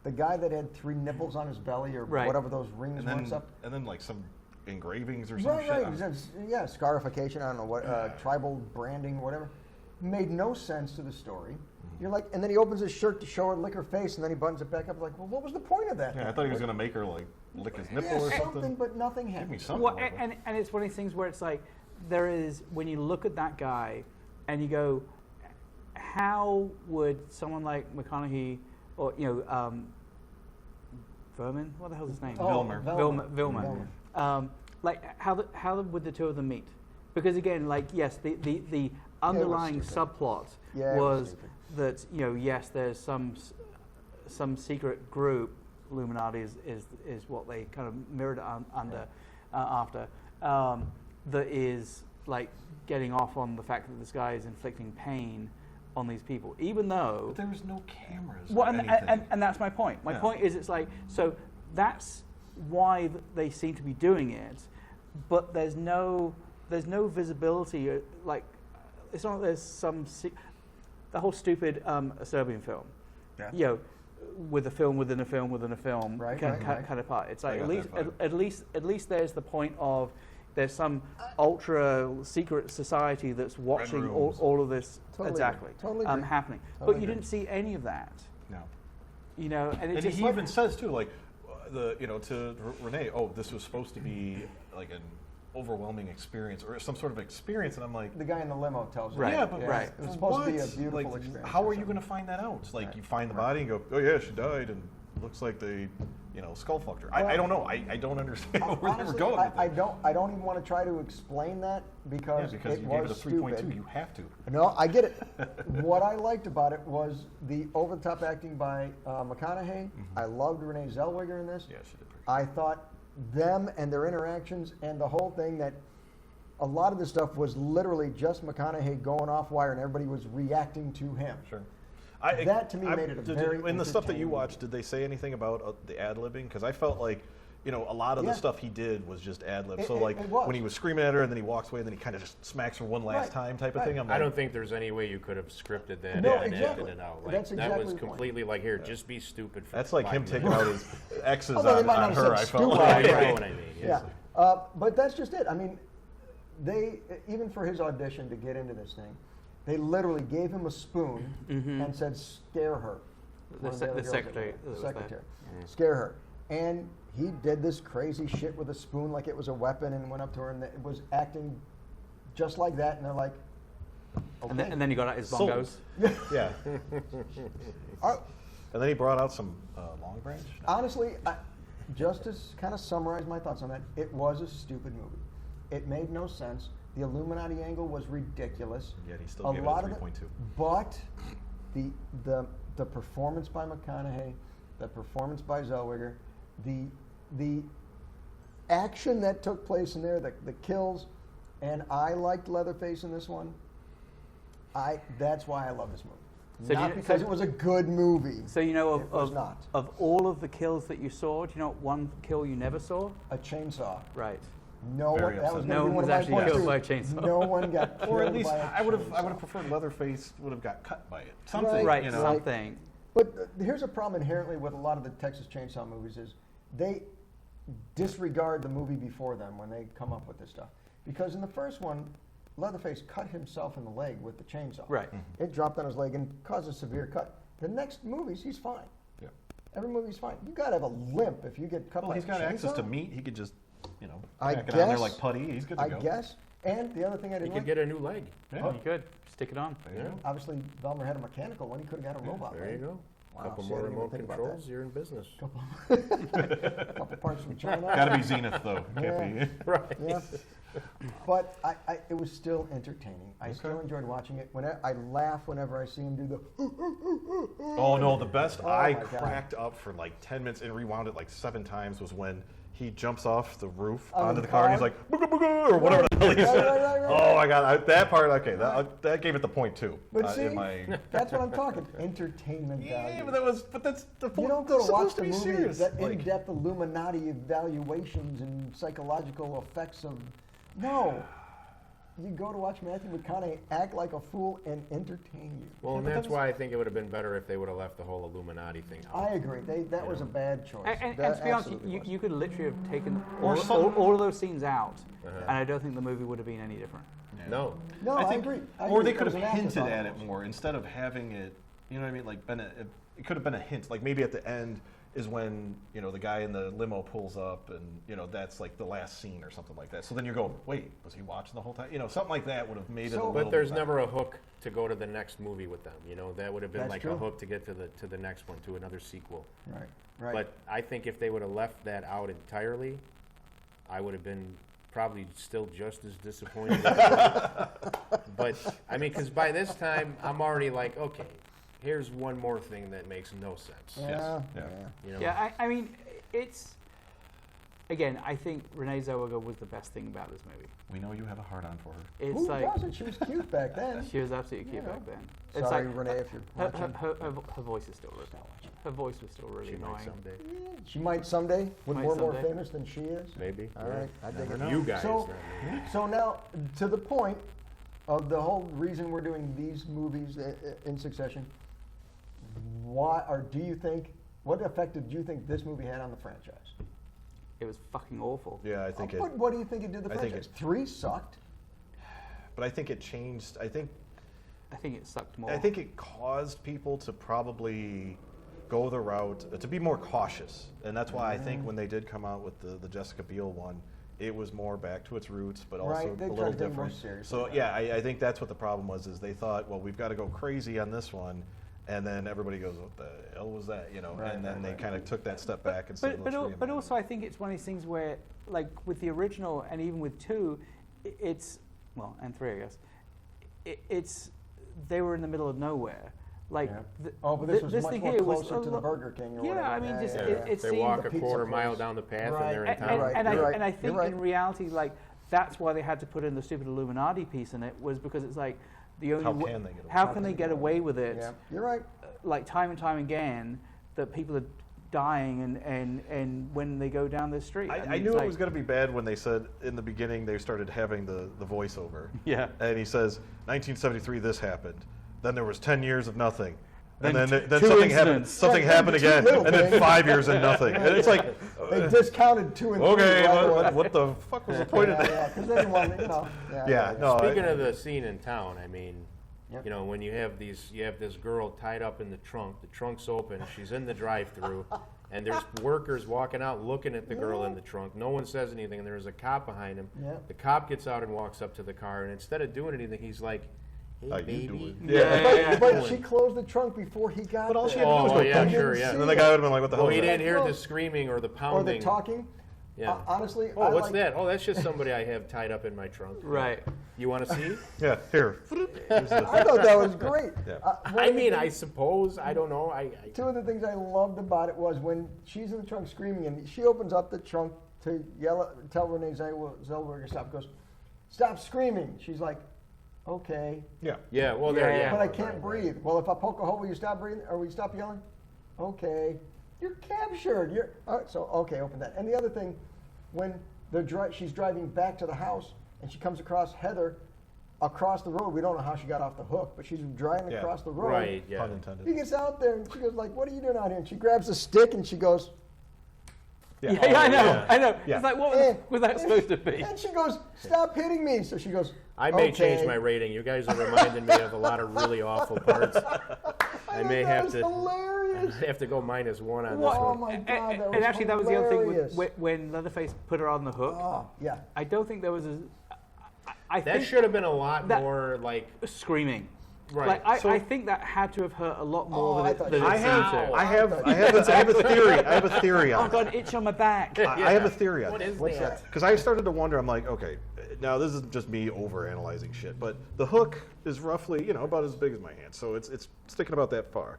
The guy that had 3 nipples on his belly or Right. whatever those rings And were then, and stuff. and then like some engravings or some Right, shit. right. on- Yeah, scarification, I don't know what, tribal branding, whatever. Made no sense to the story. You're like, and then he opens his shirt to show her lick her face, and then he buttons it back up. Like, well, what was the point of that? Yeah, I thought he was going to make her like lick his nipple Yeah, or something. but nothing Give me happened. something. Well, like that. and it's one of these things where it's like there is when you look at that guy and you go, how would someone like McConaughey or Vermin? What the hell's his name? Vilmer. Vilmer. Like how would the two of them meet? Because again, like yes, the underlying stupid. subplot Yeah, it was was stupid. that yes, there's some secret group. Illuminati is what they kind of mirrored under after that is like getting off on the fact that this guy is inflicting pain on these people, even though But there was no cameras. well, or anything. and that's my point. My Yeah. point is, it's like so that's why they seem to be doing it, but there's no visibility. Like it's not like there's some the whole stupid Serbian film, Yeah. with a film within a film within a film, Right, kind right. of part. It's I like got that at least there's the point of there's some ultra secret society that's watching rooms. all of this Totally exactly agree. Totally agree. happening. Totally But you agree. didn't see any of that. No. And it And just he even says too, like to Renee, oh, this was supposed to be like an overwhelming experience or some sort of experience, and I'm like, The guy in the limo tells you. Right, yeah, but right. It was supposed to be a what? beautiful Like, experience. how or are you going something. to find that out? Like Right. you find the body and go, oh yeah, she died, and looks like they, skull fucked her. I don't know. I don't understand where they were Honestly, going. with I it. don't even want to try to explain that Yeah, because, because it you gave it was a 3.2. stupid. You have to. No, I get it. What I liked about it was the over-the-top acting by McConaughey. I loved Renée Zellweger in this. Yeah, she did pretty. I thought them and their interactions and the whole thing that a lot of this stuff was literally just McConaughey going off wire and everybody was reacting to him. Sure. That, to me, made it a very in the stuff that you entertaining watched, did they say anything about the ad-libbing? Because I felt like, a lot of Yeah. the stuff he did was just ad-lib. So It was. when he was screaming at her and then he walks away and then he kind of just smacks her one last Right. time type of Right. thing. I'm I like, don't think there's any way you could have scripted that No, and exactly. acted it out. Like, That's that exactly was the point. completely like, here, just be stupid for that's like 5 him minutes. taking out his exes Although they on, might not on have her. said I felt stupid. like. You know what I mean. Yeah, but that's just it. I mean, they even for his audition to get into this thing, they literally gave him a spoon and said, "Scare her." The One of other the girls secretary that that was the there. secretary, scare her, and he did this crazy shit with a spoon like it was a weapon and went up to her and it was acting just like that. And they're like, "Okay." And then he got out his Sold. bongos. Yeah. Uh, And then he brought out some Longbranch. Honestly, just to kind of summarize my thoughts on that, it was a stupid movie. It made no sense. The Illuminati angle was ridiculous. Yet he still gave it a 3.2. But the performance by McConaughey, the performance by Zellweger, the action that took place in there, the kills, And I liked Leatherface in this one. That's why I love this movie. So Not because it was a good movie. So you know It was not. of all of the kills that you saw, do you know what one kill you never saw? A chainsaw. Right. No Very one. That was upsetting. No gonna be one was of my actually points, killed too. by a chainsaw. No one got killed Or at least by a I would chainsaw. have preferred Leatherface would have got cut by it. Something, Right, you know. something. But here's a problem inherently with a lot of the Texas Chainsaw movies is they disregard the movie before them when they come up with this stuff. Because in the first one, Leatherface cut himself in the leg with the chainsaw. Right. It dropped on his leg and caused a severe cut. The next movies, he's fine. Yeah. Every movie's fine. You gotta have a limp if you get cut Well, by he's a got access chainsaw. to meat. He could just, you know, I pack it on there guess- like putty. He's good to I go. guess. And the other thing I You didn't could like, get a new leg. Yeah. You could stick it on. There you Yeah. go. obviously Velmer had a mechanical one. He could have got a robot There leg. you go. Wow, Couple see, I more didn't even remote think about controls, that. you're in business. Couple parts from China. Got to be Zenith though. Can't Yeah. be. Right. Yeah. But it was still entertaining. I still enjoyed watching it. I laugh whenever I see him do the. Oh no, the best. Oh, I my God. cracked up for like 10 minutes and rewound it like 7 times was when he jumps off the roof On onto the the car and he's car? like booga booga or whatever the hell he Right, said. right. Oh my god, that part. Okay, that gave it the point too. But see, in my, that's what I'm talking. Entertainment value. yeah, but that's the point. You don't go It's to watch supposed the be movie serious. that Like, in-depth Illuminati evaluations and psychological effects of. No. You go to watch Matthew McConaughey act like a fool and entertain you. Well, and that's why I think it would have been better if they would have left the whole Illuminati thing out. I agree. That was a bad choice. And That to be honest, absolutely was. you could literally have taken Or all of those scenes out, Uh-huh. and I don't think the movie would have been any different. No. No, I agree. Or they It could was have an hinted afterthought at it almost. more instead of having it. You know what I mean? Like it could have been a hint. Like maybe at the end is when the guy in the limo pulls up, and that's like the last scene or something like that. So then you're going, wait, was he watching the whole time? Something like that would have made it. So- A little But there's bit better. never a hook to go to the next movie with them. That would have been That's like true. a hook to get to the next one, to another sequel. Right. But I think if they would have left that out entirely, I would have been probably still just as disappointed. But I mean, because by this time I'm already like, okay, here's one more thing that makes no sense. Yeah. Yeah. Yeah, I mean, it's again. I think Renée Zellweger was the best thing about this movie. We know you have a hard on for her. It's Who like wasn't? She was cute back then. she was absolutely cute Yeah. back then. It's Sorry, like Renee, if you're watching. her voice is still really. Her voice was still really She might annoying. someday. She might someday when Might we're more someday. famous than she is. Maybe. All right, I dig Never it. know. You guys. So- not me. So now, to the point of the whole reason we're doing these movies in succession, why, or do you think, what effect did you think this movie had on the franchise? It was fucking awful. Yeah, I think it. But what do you think it did to the I think franchise? it- 3 sucked. But I think it changed. I think it sucked more. it caused people to probably go the route to be more cautious, and that's why I think when they did come out with the Jessica Biel one, it was more back to its roots, but also Right, they a tried little to take it more different. seriously, So right. yeah, I think that's what the problem was. Is they thought, well, we've got to go crazy on this one, and then everybody goes, what the hell was that? Right, and then right, they right. kind of took that step back and said, let's but reimagine also it. I think it's one of these things where, like with the original and even with 2, it's well, and 3 I guess, it's they were in the middle of nowhere. Like Yeah. Oh, but this was much thing more here was closer a to the lo- Burger King or Yeah, whatever. I mean, just yeah, it, yeah. it They seemed walk the a pizza quarter place. mile down the path Right. and they're in and, town. You're right, and you're I, right, and I you're think right. in reality, like that's why they had to put in the stupid Illuminati piece in it, was because it's like the only How wa- can they get away how with can it? they get away with it? Yeah, you're right. Like time and time again, that people are dying and when they go down this street. I knew it was going to be bad when they said in the beginning they started having the voiceover. Yeah. And he says, 1973, this happened. Then there was 10 years of nothing. And Then then two something happened. incidents. Something Yeah, happened two again, little and then things. 5 years and nothing. And it's like, They discounted 2 and 3. okay, right away. what the fuck was the point of Yeah, that? because they didn't want to, Yeah, no. Speaking of the scene in town, I mean, Yep. when you have this girl tied up in the trunk's open, she's in the drive-through, and there's workers walking out looking at the girl in the trunk. No one says anything, and there's a cop behind him. Yeah. The cop gets out and walks up to the car, and instead of doing anything, he's like, "Hey, How you baby." doing? Yeah. But she closed the trunk before he got But all there. she had to do was Oh, go, yeah, "Boom." sure, yeah. And then the guy would have been like, what the hell Well, is he that? didn't hear Well, the screaming or the Or pounding. the talking. Yeah. Honestly, Oh, I what's like, that? Oh, that's just somebody I have tied up in my trunk. Right. You want to see? Yeah, here. Here's the- I thought that was great. Yeah. One I of the mean, I things- suppose. I don't know. Two of the things I loved about it was when she's in the trunk screaming, and she opens up the trunk to tell Renee Zellweger to stop. Goes, stop screaming. She's like, okay. Yeah. Yeah, well, there, yeah. But I can't breathe. Well, if I poke a hole, will you stop breathing? Or will you stop yelling? Okay. You're captured. All right, so, okay, open that. And the other thing, when she's driving back to the house and she comes across Heather across the road. We don't know how she got off the hook, but she's driving across the road. Right, yeah. Pun intended. He gets out there and she goes like, what are you doing out here? And she grabs a stick and she goes, Yeah, I know. Yeah. I know. Yeah. It's like, what was that supposed to be? and she goes, stop hitting me. So she goes, I may change "Okay." my rating. You guys are reminding me of a lot of really awful parts. I may that have was to hilarious. have to go -1 on this Oh one. my God, that was And actually, that was the other thing hilarious. when Leatherface put her on the hook. Oh, yeah. I don't think there was I That think should have been a lot that- more like screaming. right. Like, I think that had to have hurt a lot more I than thought it, than you it were seemed saying- to. I have a theory. I have a theory Oh, on God, itch on my back. it. I have a theory on What it. is What's that? that? Because I started to wonder, I'm like, okay, now this is just me over-analyzing shit, but the hook is roughly, about as big as my hand, so it's sticking about that far.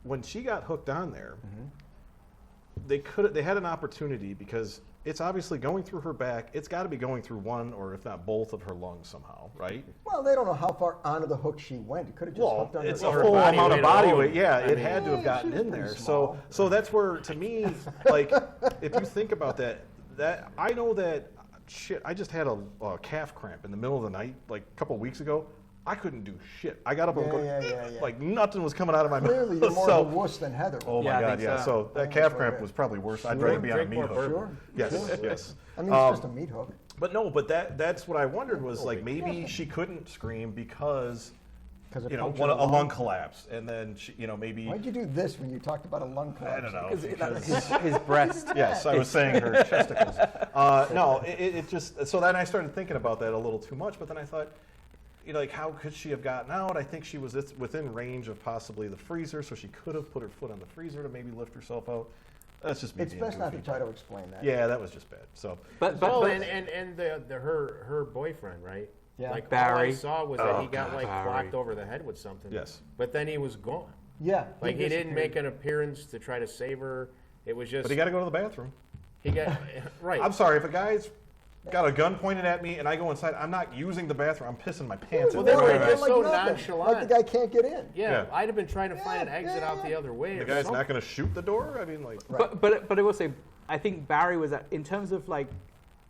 When she got hooked on there, they had an opportunity because it's obviously going through her back. It's got to be going through one or if not both of her lungs somehow, right? Well, they don't know how far onto the hook she went. It could have just Well, hooked on it's her. a her full body amount of weight body alone. weight. Yeah, I it mean- had to have Yeah, gotten she's in there. pretty So, small. that's where, to me, like, if you think about that I know that shit. I just had a calf cramp in the middle of the night, like a couple of weeks ago. I couldn't do shit. I got up and Yeah. like nothing was coming out of my mouth. Clearly, you're more So- of a wuss than Heather. Oh Yeah, my I God, think yeah. so. So that Oh, calf sure. cramp was probably worse. I'd Sure. rather be on a Drink meat more hook. bourbon. Sure. Yes, Sure. yes. I mean, it's just a meat hook. But no, but that's what I wondered was like maybe she couldn't scream because Because it a punctured her lung collapse, and then she, maybe Why'd you do this when you talked about a lung collapse? I don't know. Because his breast. Yes, I was saying her testicles. No, it just so then I started thinking about that a little too much, but then I thought, like how could she have gotten out? I think she was within range of possibly the freezer, so she could have put her foot on the freezer to maybe lift herself out. That's just me. It's being best not to goofy. try to explain that. Yeah, that was just bad. So But and her boyfriend, right? Yeah. Like all Barry. I saw was that he Oh, got like Barry. clocked over the head with something. Yes. But then he was gone. Yeah. Like he didn't make disappeared. an appearance to try to save her. It was just but he got to go to the bathroom. he got right. I'm sorry if a guy's got a gun pointed at me and I go inside. I'm not using the bathroom. I'm pissing my pants. Well, in they there. were Like just so nothing. nonchalant. Like the guy can't get in. Yeah, Yeah. I'd have been trying to find an Yeah, exit out the other way. The or guy's something. not going to shoot the door. I mean, like. Right. But I will say, I think Barry was in terms of like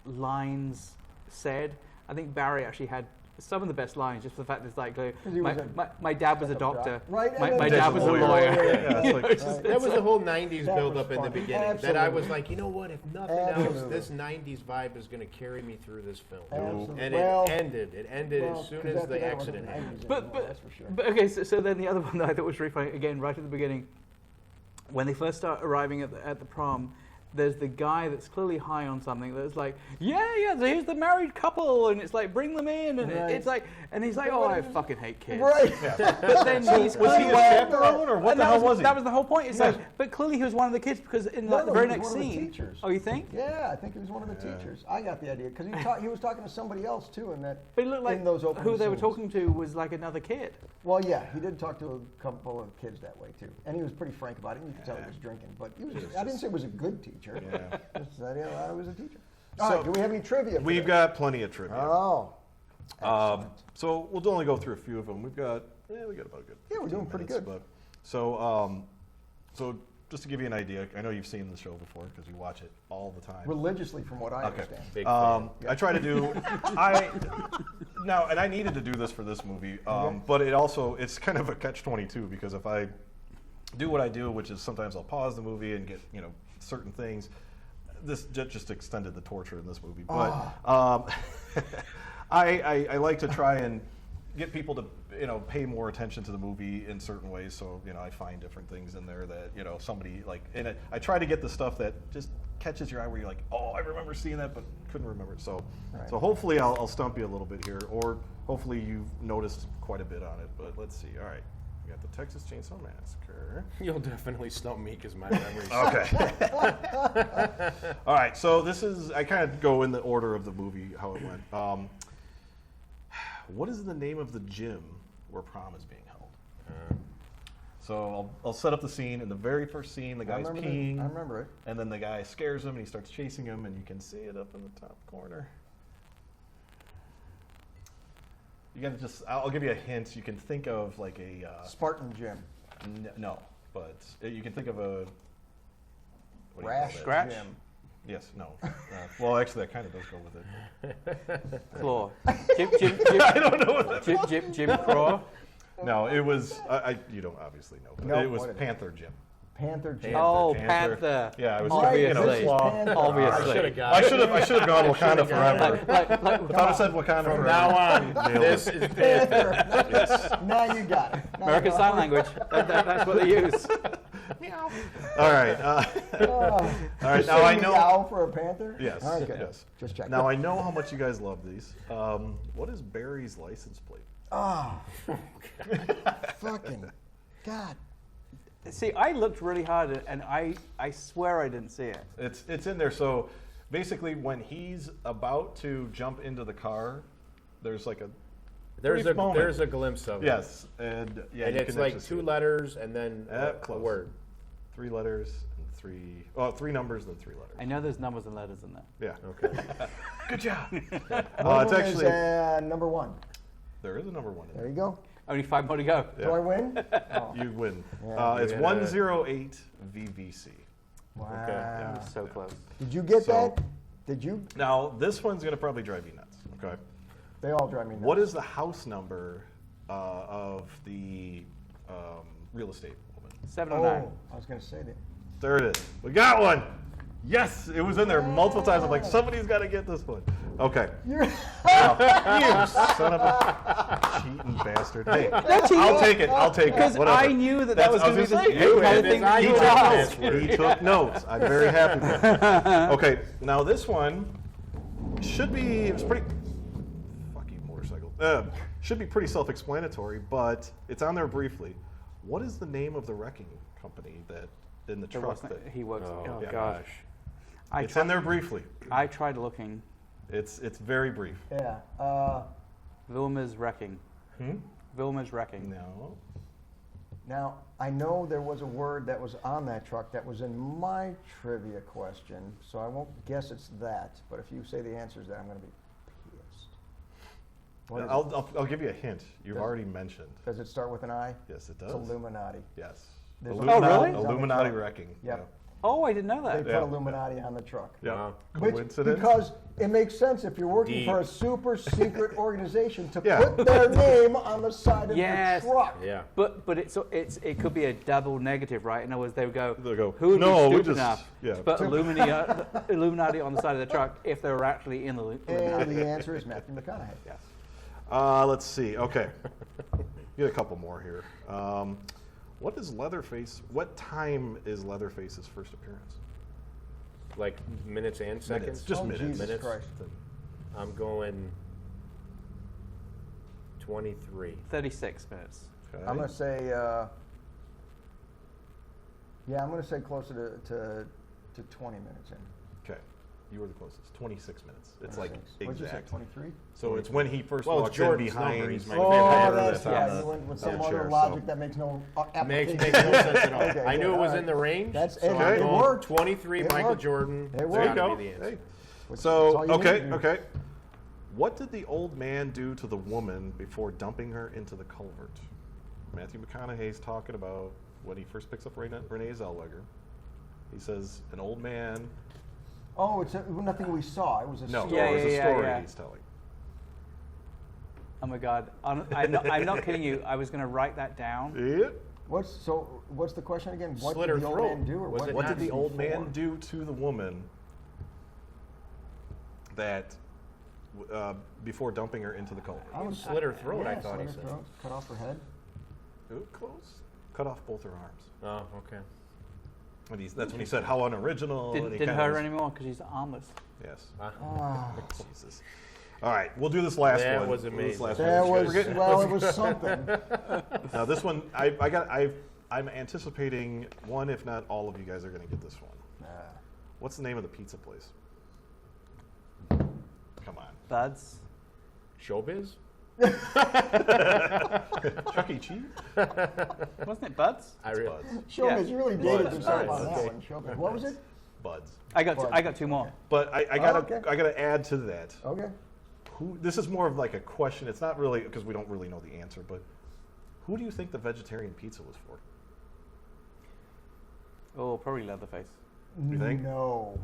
lines said. I think Barry actually had some of the best lines, just for the fact that it's like, he was my dad was a doctor, Right, and my then dad was a lawyer. Yeah, it's You know, like- it's just- That was the whole '90s That build was up in the funny. beginning. That I was Absolutely. like, you know what? If nothing else, Absolutely. this '90s vibe is going to carry me through this film. Absolutely. And Well, it ended. It ended well, as soon 'cause as after the that wasn't accident the happened. 90s But, anymore, that's for sure. but okay, so then the other one that I thought was really funny, again, right at the beginning, when they first start arriving at the prom, there's the guy that's clearly high on something that's like, yeah, here's the married couple, and it's like, bring them in, and Right. it's like, and he's like, oh, I fucking hate kids. Right. But then he's Was he a chaperone or what and the that hell was he? That was the whole point. It's like, but clearly he was one of the kids because in like, the No, very he was next one of the scene. teachers. Oh, you think? Yeah, I think he was one of the teachers. I got the idea because he was talking to somebody else too in that. But it looked like in those opening who they were scenes. talking to was like another kid. Well, yeah, he did talk to a couple of kids that way too, and he was pretty frank about it. And you could tell he was drinking, but he was. I didn't say he was a good teacher. Yeah. Just that he was a teacher. All So, right, do we have any trivia? for We've today? got plenty of trivia. Oh. So we'll only go through a few of them. We got about a good. Yeah, we're doing 15 pretty minutes, good. But, so just to give you an idea, I know you've seen the show before because you watch it all the time. Religiously, from what I Okay. understand. Big fan. I try to do. And I needed to do this for this movie, but it's kind of a catch-22 because if I do what I do, which is sometimes I'll pause the movie and get certain things. This just extended the torture in this movie, but I like to try and get people to pay more attention to the movie in certain ways. So I find different things in there that somebody like in it. I try to get the stuff that just catches your eye where you're like, oh, I remember seeing that, but couldn't remember it. So Right. so hopefully I'll stump you a little bit here, or hopefully you've noticed quite a bit on it. But let's see. All right, we got the Texas Chainsaw Massacre. You'll definitely stump me because my memory's Okay. All right. So this is I kind of go in the order of the movie how it went. What is the name of the gym where prom is being held? So I'll set up the scene. In the very first scene, the guy's peeing. I remember it. And then the guy scares him and he starts chasing him, and you can see it up in the top corner. You got to just. I'll give you a hint. You can think of like a. Spartan Gym. No, but you can think of a. What do you call Rash that? Scratch? Gym. Yes. No. Well, actually, that kind of does go with it. Claw. I don't know what that. Jim Craw. No, it was. You don't obviously know. But No, it was what is it? Panther Gym. Panther Gym. Oh, Panther. Panther. Yeah, I was. Obviously. This is Panther. Obviously. I should have got I it. should have gone Wakanda forever. Like, If I said Wakanda From forever. now on, Nailed this it. is Panther. Panther. Now you got it. Now American you Sign got Language. That's what they use. All right. it. Oh. All right. You Now say I know. meow for a panther? Yes. Okay. Yes. Just check. Now I know how much you guys love these. What is Barry's license plate? Oh. Fucking God. See, I looked really hard, and I swear I didn't see it. It's in there. So basically, when he's about to jump into the car, there's like a There's brief moment. a glimpse of it. Yes, and yeah, And you it's can like actually see 2 it. letters and then a Close. word. 3 letters and 3. Oh, 3 numbers and 3 letters. I know there's numbers and letters in there. Yeah. Okay. Good job. One It's of them actually is, number 1. there is a number 1 in There there. you go. Only 5 more to go. Yeah. Do I win? Oh. You win. Yeah. It's Yeah. 108 VVC. Wow. Yeah. So close. Did you get So- that? Did you? Now this one's gonna probably drive you nuts. Okay. They all drive me nuts. What is the house number of the real estate woman? 709. Oh, I was going to say that. There it is. We got one. Yes, it was in there multiple times. I'm like, somebody's got to get this one. Okay. You're You son of a cheating bastard. Hey, I'll take it. I'll take it. Because Whatever. I knew that That's- was I was going to gonna be say, the you kind had of thing his eye you on asked. it. He took notes. I'm very happy with it. Okay, now this one should be, it's pretty, fuck you, motorcycle. Should be pretty self-explanatory, but it's on there briefly. What is the name of the wrecking company that, in the There truck wasn't- that, He was. Oh, yeah. gosh. it's in there briefly. I tried looking. It's very brief. Yeah. Vilma's wrecking. Vilma's wrecking. No. Now, I know there was a word that was on that truck that was in my trivia question, so I won't guess it's that. But if you say the answer is that, I'm going to be pissed. What is it? I'll give you a hint. You've already mentioned. Does it start with an I? Yes, it It's does. Illuminati. Yes. There's really? Illuminati wrecking. Yep. Oh, I didn't know They that. put Yeah. Illuminati on the truck. Yeah. Wow. Which, Coincidence? because it makes sense if you're working Deep. for a super secret organization to Yeah. put their name on the side of Yes. the truck. Yeah. But it could be a double negative, right? In other words, they would go, They'll go, who would "No, be we stupid just-" enough yeah. to put Illuminati on the side of the truck if they were actually in the And Illuminati? the answer is Matthew McConaughey. Yes. Let's see. Okay. Get a couple more here. What is Leatherface? What time is Leatherface's first appearance? Like minutes and seconds? Minutes. Just Oh, minutes. Jesus Minutes. Christ. I'm going 23. 36 minutes. Okay. I'm going to say, I'm going to say closer to 20 minutes in. Okay. You were the closest. 26 minutes. It's like 26. What'd you say, exact. 23? So it's when he first Well, it's walks Jordan's in behind. number. He's my Oh, favorite that's on right. the- You went with on some the other chair, logic so- that makes no Makes application. no sense at all. Okay, I knew good, it was all in the right. range. That's- so it- I'm it going worked. 23 It Michael worked. Jordan. It It's worked. There you gotta go. be the answer. Hey. That's So all you okay, need. okay. What did the old man do to the woman before dumping her into the culvert? Matthew McConaughey's talking about when he first picks up Renée Zellweger. He says an old man. Oh, it's nothing we saw. It was a No, story. Yeah, it was a yeah, story yeah. he's telling. Oh my God. I'm not kidding you. I was going to write that down. Yeah. What's the question again? What Slit did her the old throat. man do? Or Was it What not did the old before? man do to the woman that before dumping her into the culvert? I was- Slit her throat, I Yeah, thought he slit her said. throat, cut off her head. Ooh, close. Cut off both her arms. Oh, okay. And that's when he said how unoriginal. and he Didn't kinda hurt her was- anymore because she's armless. Yes. Ah, Jesus. All right, we'll do this last That one. was We'll do this amazing. last that one. was, We're getting- well, it was something. Now this one, I'm anticipating one, if not all of you guys are going to get this one. What's the name of the pizza place? Come on. Buds. Showbiz? Chuck E. Cheese? Wasn't it Buds? Buds. Showbiz, you really dated Buds. yourself All on right, that okay. one. Showbiz. What was it? Buds. I got two more. But I gotta okay. I gotta add to that. Okay. who? This is more of like a question. It's not really because we don't really know the answer, but who do you think the vegetarian pizza was for? Oh, probably Leatherface. You think? No.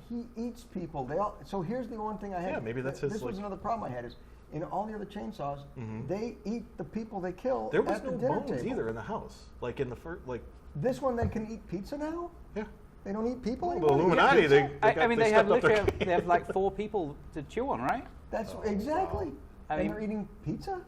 He eats people. So here's the one thing I had. Yeah, maybe that's his, This was like- another problem I had is, in all the other chainsaws, they eat the people they kill There was at the no dinner bones table. either in the house. Like in the first, like This one, they can eat pizza now? yeah. They don't eat people The anymore? Illuminati, they I mean, they have stepped up their literally they have like 4 people to chew on, right? That's exactly. I And mean- they're eating pizza?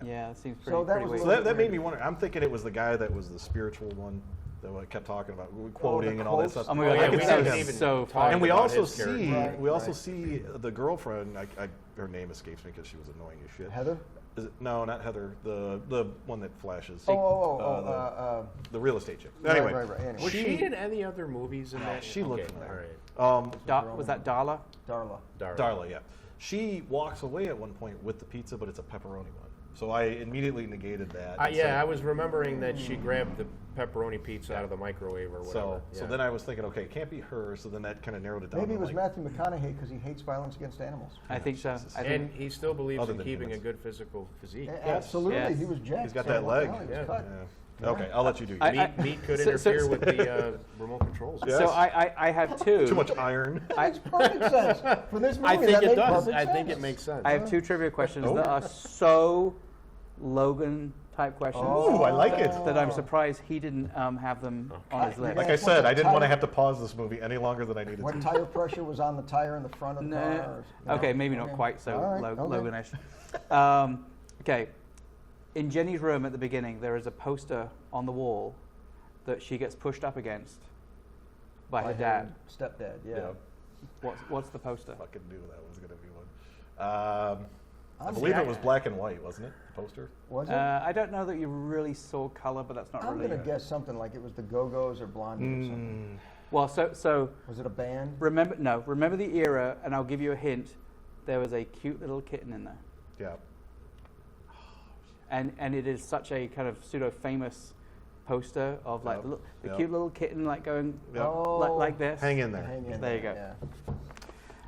Yeah, it seems So pretty, that pretty was weird. a So that made me wonder. I'm thinking it was the guy that was the spiritual one that I kept talking about, quoting and all that quotes? stuff. Oh my God, yeah, I we could haven't see even so talked far. And we about also his character. see Right. see the girlfriend. Her name escapes me because she was annoying as shit. Heather? Is it? No, not Heather. The one that flashes. The real estate chick. Anyway, Right. Anyway. Was she in any other movies in that? she looked Okay, familiar. all right. Was that Darla? Darla. Darla, yeah. She walks away at one point with the pizza, but it's a pepperoni one. So I immediately negated that. and Yeah, said- I was remembering that she grabbed the pepperoni pizza out of the microwave or whatever. So then I was thinking, okay, it can't be her. So then that kind of narrowed it down. Maybe it I'm was like, Matthew McConaughey because he hates violence against animals. I think so. Jesus. I think, And he still believes Other in than keeping humans. a good physical physique. Absolutely. Yes. He was jacked. He's got so that what the leg. hell, he was Yeah. cut. Yeah. Okay, I'll let you do yours. Meat could So- interfere with the remote controls. Yeah. so Yes. I have 2. Too much iron. That makes perfect sense. For this movie, I think that it made does. perfect I think sense. it makes sense. I have 2 trivia questions Oh. that are so Logan type questions Ooh, I like it. that I'm surprised he didn't have them on his list. Like Yeah, I said, I didn't want to tire- have to pause this movie any longer than I needed What to. tire pressure was on the tire in the front of the car? No. or- Okay, maybe not Okay. quite so All right, okay. Loganish. Okay, in Jenny's room at the beginning, there is a poster on the wall that she gets pushed up against by her dad. Stepdad, yeah. Yeah, What's the poster? fucking knew that was going to be one. I I'm believe sorry. it was black and white, wasn't it? The poster. Was it? I don't know that you really saw color, but that's not I'm really. going to guess something like it was the Go-Go's or Blondie or something. Well, so Was it a band? remember the era, and I'll give you a hint. There was a cute little kitten in there, Yeah. and it is such a kind of pseudo famous poster of like Yep. the Yep. cute little kitten like going Yep. like this. Hang in there. Hang in There you there, go. yeah.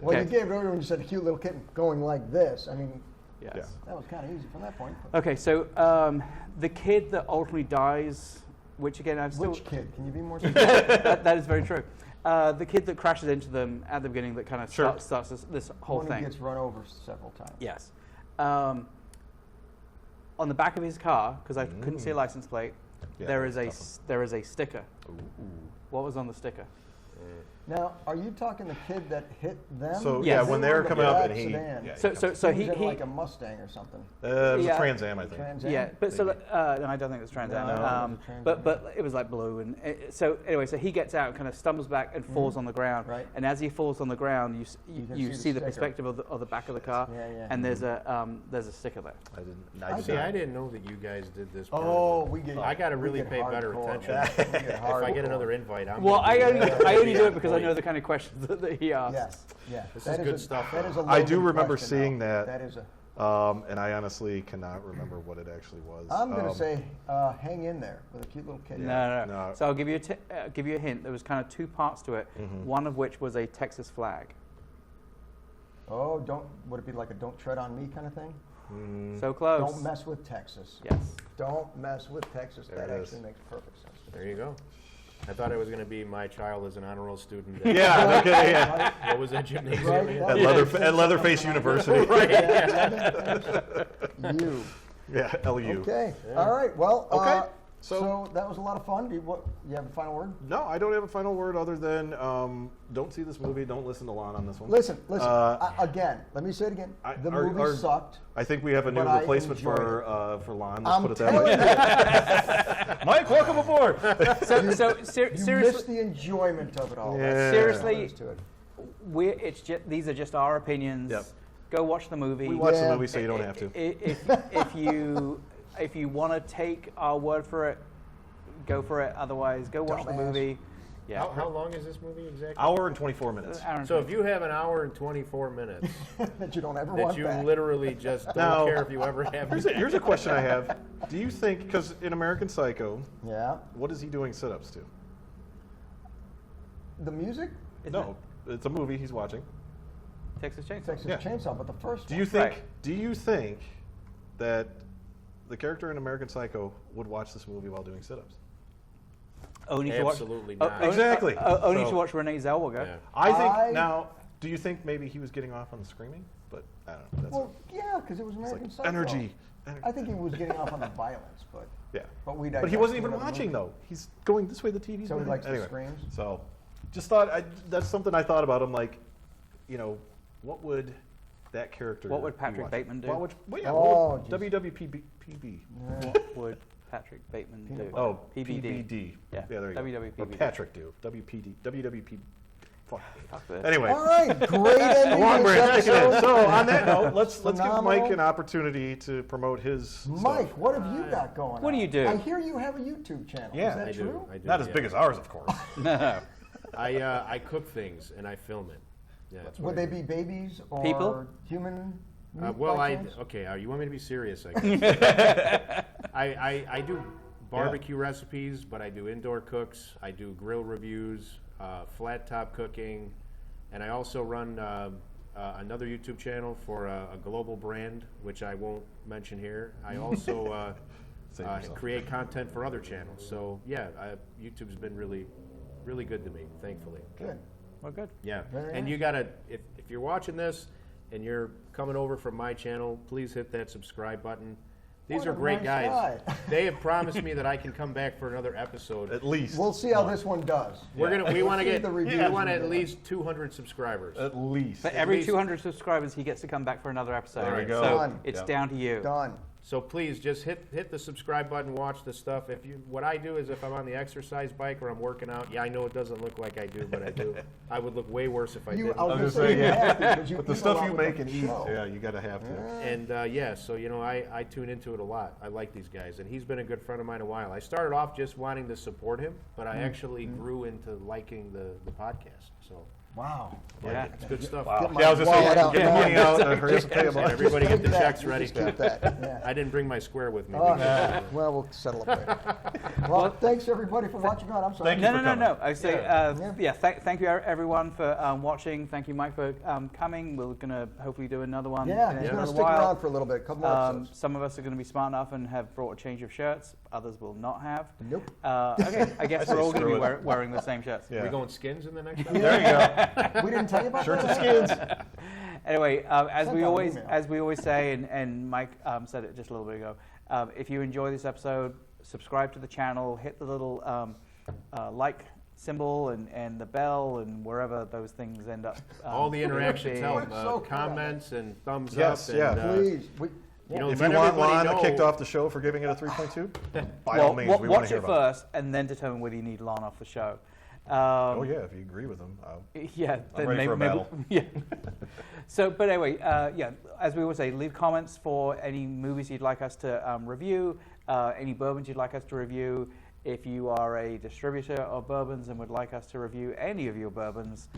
Well, Okay. you gave it over when you said a cute little kitten going like this. I mean, Yes. Yeah. that was kind of easy from that point. Okay, so the kid that ultimately dies, which again I've still Which kid? Can you be more specific? that is very true. The kid that crashes into them at the beginning that kind of Sure. starts this whole One who thing. gets run over several times. Yes. On the back of his car, because I couldn't see a license plate, Yeah, there that's is a tough there is a sticker. Ooh. What was on the sticker? Now, are you talking the kid that hit them? So Yes. yeah, when they were The coming up black and he, sedan. yeah, So he so comes- so He he was in like a Mustang or something. it was yeah. a Trans Am, I think. Trans Am? yeah, but so Maybe. no, I don't think it was Trans Am. No, it was a Trans Am. But it was like blue, and so anyway, so he gets out, kind of stumbles back, and falls on the ground. Right. And as he falls on the ground, you can see see the the perspective of the back of the car, Yeah, yeah. and there's a sticker there. I didn't. I I did See, not. I didn't know that you guys did this. part Oh, of it. we get. I got to we really get pay better hardcore. attention. We get If I get hardcore. another invite, I'm Well, gonna be I only do on it because I point. know the kind of questions that he asks. Yes, yeah. This That is good a- stuff. That is a I do loaded remember question, seeing though. that. That is a. And I honestly cannot remember what it actually was. I'm going to say, hang in there with a cute little kid. No. No. So I'll give you a hint. There was kind of 2 parts to it. One of which was a Texas flag. Oh, would it be like a "Don't tread on me" kind of thing? So close. Don't mess with Texas. Yes. Don't mess with Texas. There That it is. actually makes perfect sense. There you go. I thought it was going to be my child as an honor roll student. Yeah, no kidding, yeah. What was that gymnasium? Right, again? At Leatherface University. You. Yeah, LU. Okay. All right. Well. Okay. So that was a lot of fun. You have a final word? No, I don't have a final word other than don't see this movie. Don't listen to Lon on this one. Listen. Again, let me say it again. The movie sucked. I think we have a new But I replacement enjoyed for Lon. Let's I'm put it that telling way. you, Mike, welcome aboard. So you seriously, missed the enjoyment of it all. Yeah. That's Seriously, all there is to it. these are just our opinions. Yep. Go watch the movie. We watch Yeah. the movie, so you don't have to. If you want to take our word for it, go for it. Otherwise, go watch the Dumbass. movie. Yeah. How long is this movie exactly? Hour and 24 minutes. Hour and So if you have an hour and 24 minutes That you don't ever that want you back. literally just don't Now, care if you ever have Here's a question I have. Do you think, because in American Psycho, Yeah. what is he doing sit-ups to? The music? Isn't No, it's a movie he's watching. Texas Chainsaw. Texas Yeah. Chainsaw, but the first Do one. you think? Right. Do you think that the character in American Psycho would watch this movie while doing sit-ups? Only to watch. Absolutely Oh, not. Exactly. Only So- to watch Renée Zellweger. Yeah. I think I- now. Do you think maybe he was getting off on the screaming? But I don't know. That's Well, yeah, because it was it's American like Psycho. energy. I think he was getting off on the violence, but Yeah. but we. But he digress wasn't to even another watching movie. though. He's going this way. The TV's So he moving. likes the Anyway, screams? So, just thought that's something I thought about. I'm like, what would that character? What would be Patrick watching? Bateman do? What would, well, yeah, Oh, what would geez. WWPB. What would Patrick Bateman do? Peanut Oh, PBD. PBD. Yeah, there you go. WWPBD. What Patrick do? WWP. Fuck. Fuck this. Anyway. All right, great ending to this Longbranch kicking in. episode. So on that note, let's give Phenomenal. Mike an opportunity to promote his Mike, stuff. what have you got going on? What do you do? I hear you have a YouTube channel. Yeah. Is that I true? do. I do. Not as yeah. big as ours, of course. No. I cook things and I film it. Yeah, that's what Would I they do. be babies or People? human? meat Well, by chance? you want me to be serious? I guess. I do barbecue recipes, but I do indoor cooks. I do grill reviews, flat top cooking, and I also run another YouTube channel for a global brand, which I won't mention here. I also Save yourself. create content for other channels. So yeah, YouTube's been really, really good to me, thankfully. Good. Well, good. Yeah, Very and nice. you gotta, if you're watching this and you're coming over from my channel, please hit that subscribe button. These What are a great nice guys. guy. They have promised me that I can come back for another episode. At least. We'll see how this one does. We want to See get, the we reviews want we at get. least 200 subscribers. At least. For every least- 200 subscribers, he gets to come back for another episode. There you go. So Done. it's Yeah. down to you. Done. So please just hit the subscribe button, watch the stuff. What I do is if I'm on the exercise bike or I'm working out, yeah, I know it doesn't look like I do, but I do. I would look way worse if I You, didn't. I was I gonna was say gonna say, you yeah. have to, 'cause you But the eat a stuff lot you with make the and eat, show. yeah, you gotta have to. And yeah, so I tune into it a lot. I like these guys, and he's been a good friend of mine a while. I started off just wanting to support him, but I actually grew into liking the podcast. So Wow. Yeah. it's good stuff. Get my Yeah, I was just wallet saying, out get the now. money out. Hurry up and pay 'em off. Everybody Just get the keep that. checks You ready. just keep that. Yeah. I didn't bring my square with me. Well, we'll settle it later. Well, thanks everybody for watching. God, I'm sorry. Thank you No, for no, no, coming. no. I say, Yeah. thank you everyone for watching. Thank you, Mike, for coming. We're going to hopefully do another one Yeah, in he's going another to stick while. around for a little bit, a couple more episodes. Some of us are going to be smart enough and have brought a change of shirts. Others will not have. Nope. Okay, I guess I we're say all going to be screw it. wearing the same shirts. Yeah. Are we going skins in the next one? There you go. We didn't tell you about Shirts and that? skins. Anyway, as Send we out an always email. say, and Mike said it just a little bit ago, if you enjoy this episode, subscribe to the channel, hit the little like symbol and the bell and wherever those things end up. All the interactions being. help. So cool. Comments and thumbs Yes, up. yeah. And, Please. you know, If let you want everybody Lana know- kicked off the show for giving it a 3.2, by all means, we want to watch hear it about it. first and then determine whether you need Lon off the show. Oh yeah, if you agree with them. Yeah, I'm ready for a battle. Yeah. So, but anyway, yeah. As we always say, leave comments for any movies you'd like us to review, any bourbons you'd like us to review. If you are a distributor of bourbons and would like us to review any of your bourbons,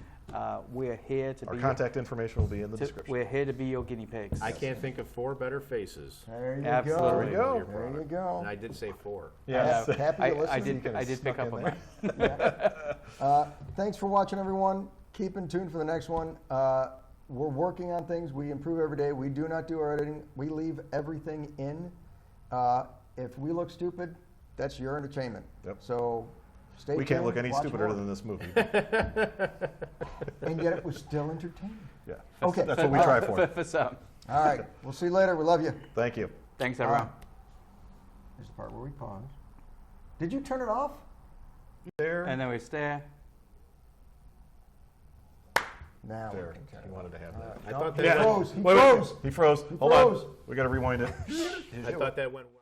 we're here to Our be. contact information will be in the description. We're here to be your guinea pigs. I can't think of 4 better faces. There you Absolutely. go. There you go. Your There you product. go. And I did say 4. Yes. Happy to listen. I You kinda did pick snuck up in on there. that. Thanks for watching, everyone. Keep in tune for the next one. We're working on things. We improve every day. We do not do our editing. We leave everything in. If we look stupid, that's your entertainment. Yep. So stay We can't tuned, look any watch stupider more. than this movie. And yet it was still entertaining. Yeah. Okay. That's what we try for. For some. All right. We'll see you later. We love you. Thank you. Thanks, everyone. Here's the part where we pause. Did you turn it off? There. And then we stare. Now There. we can turn He it wanted to have that. I No, thought he that froze. He Wait, froze. He froze. He Hold froze. on. We got to rewind it. I thought that went well.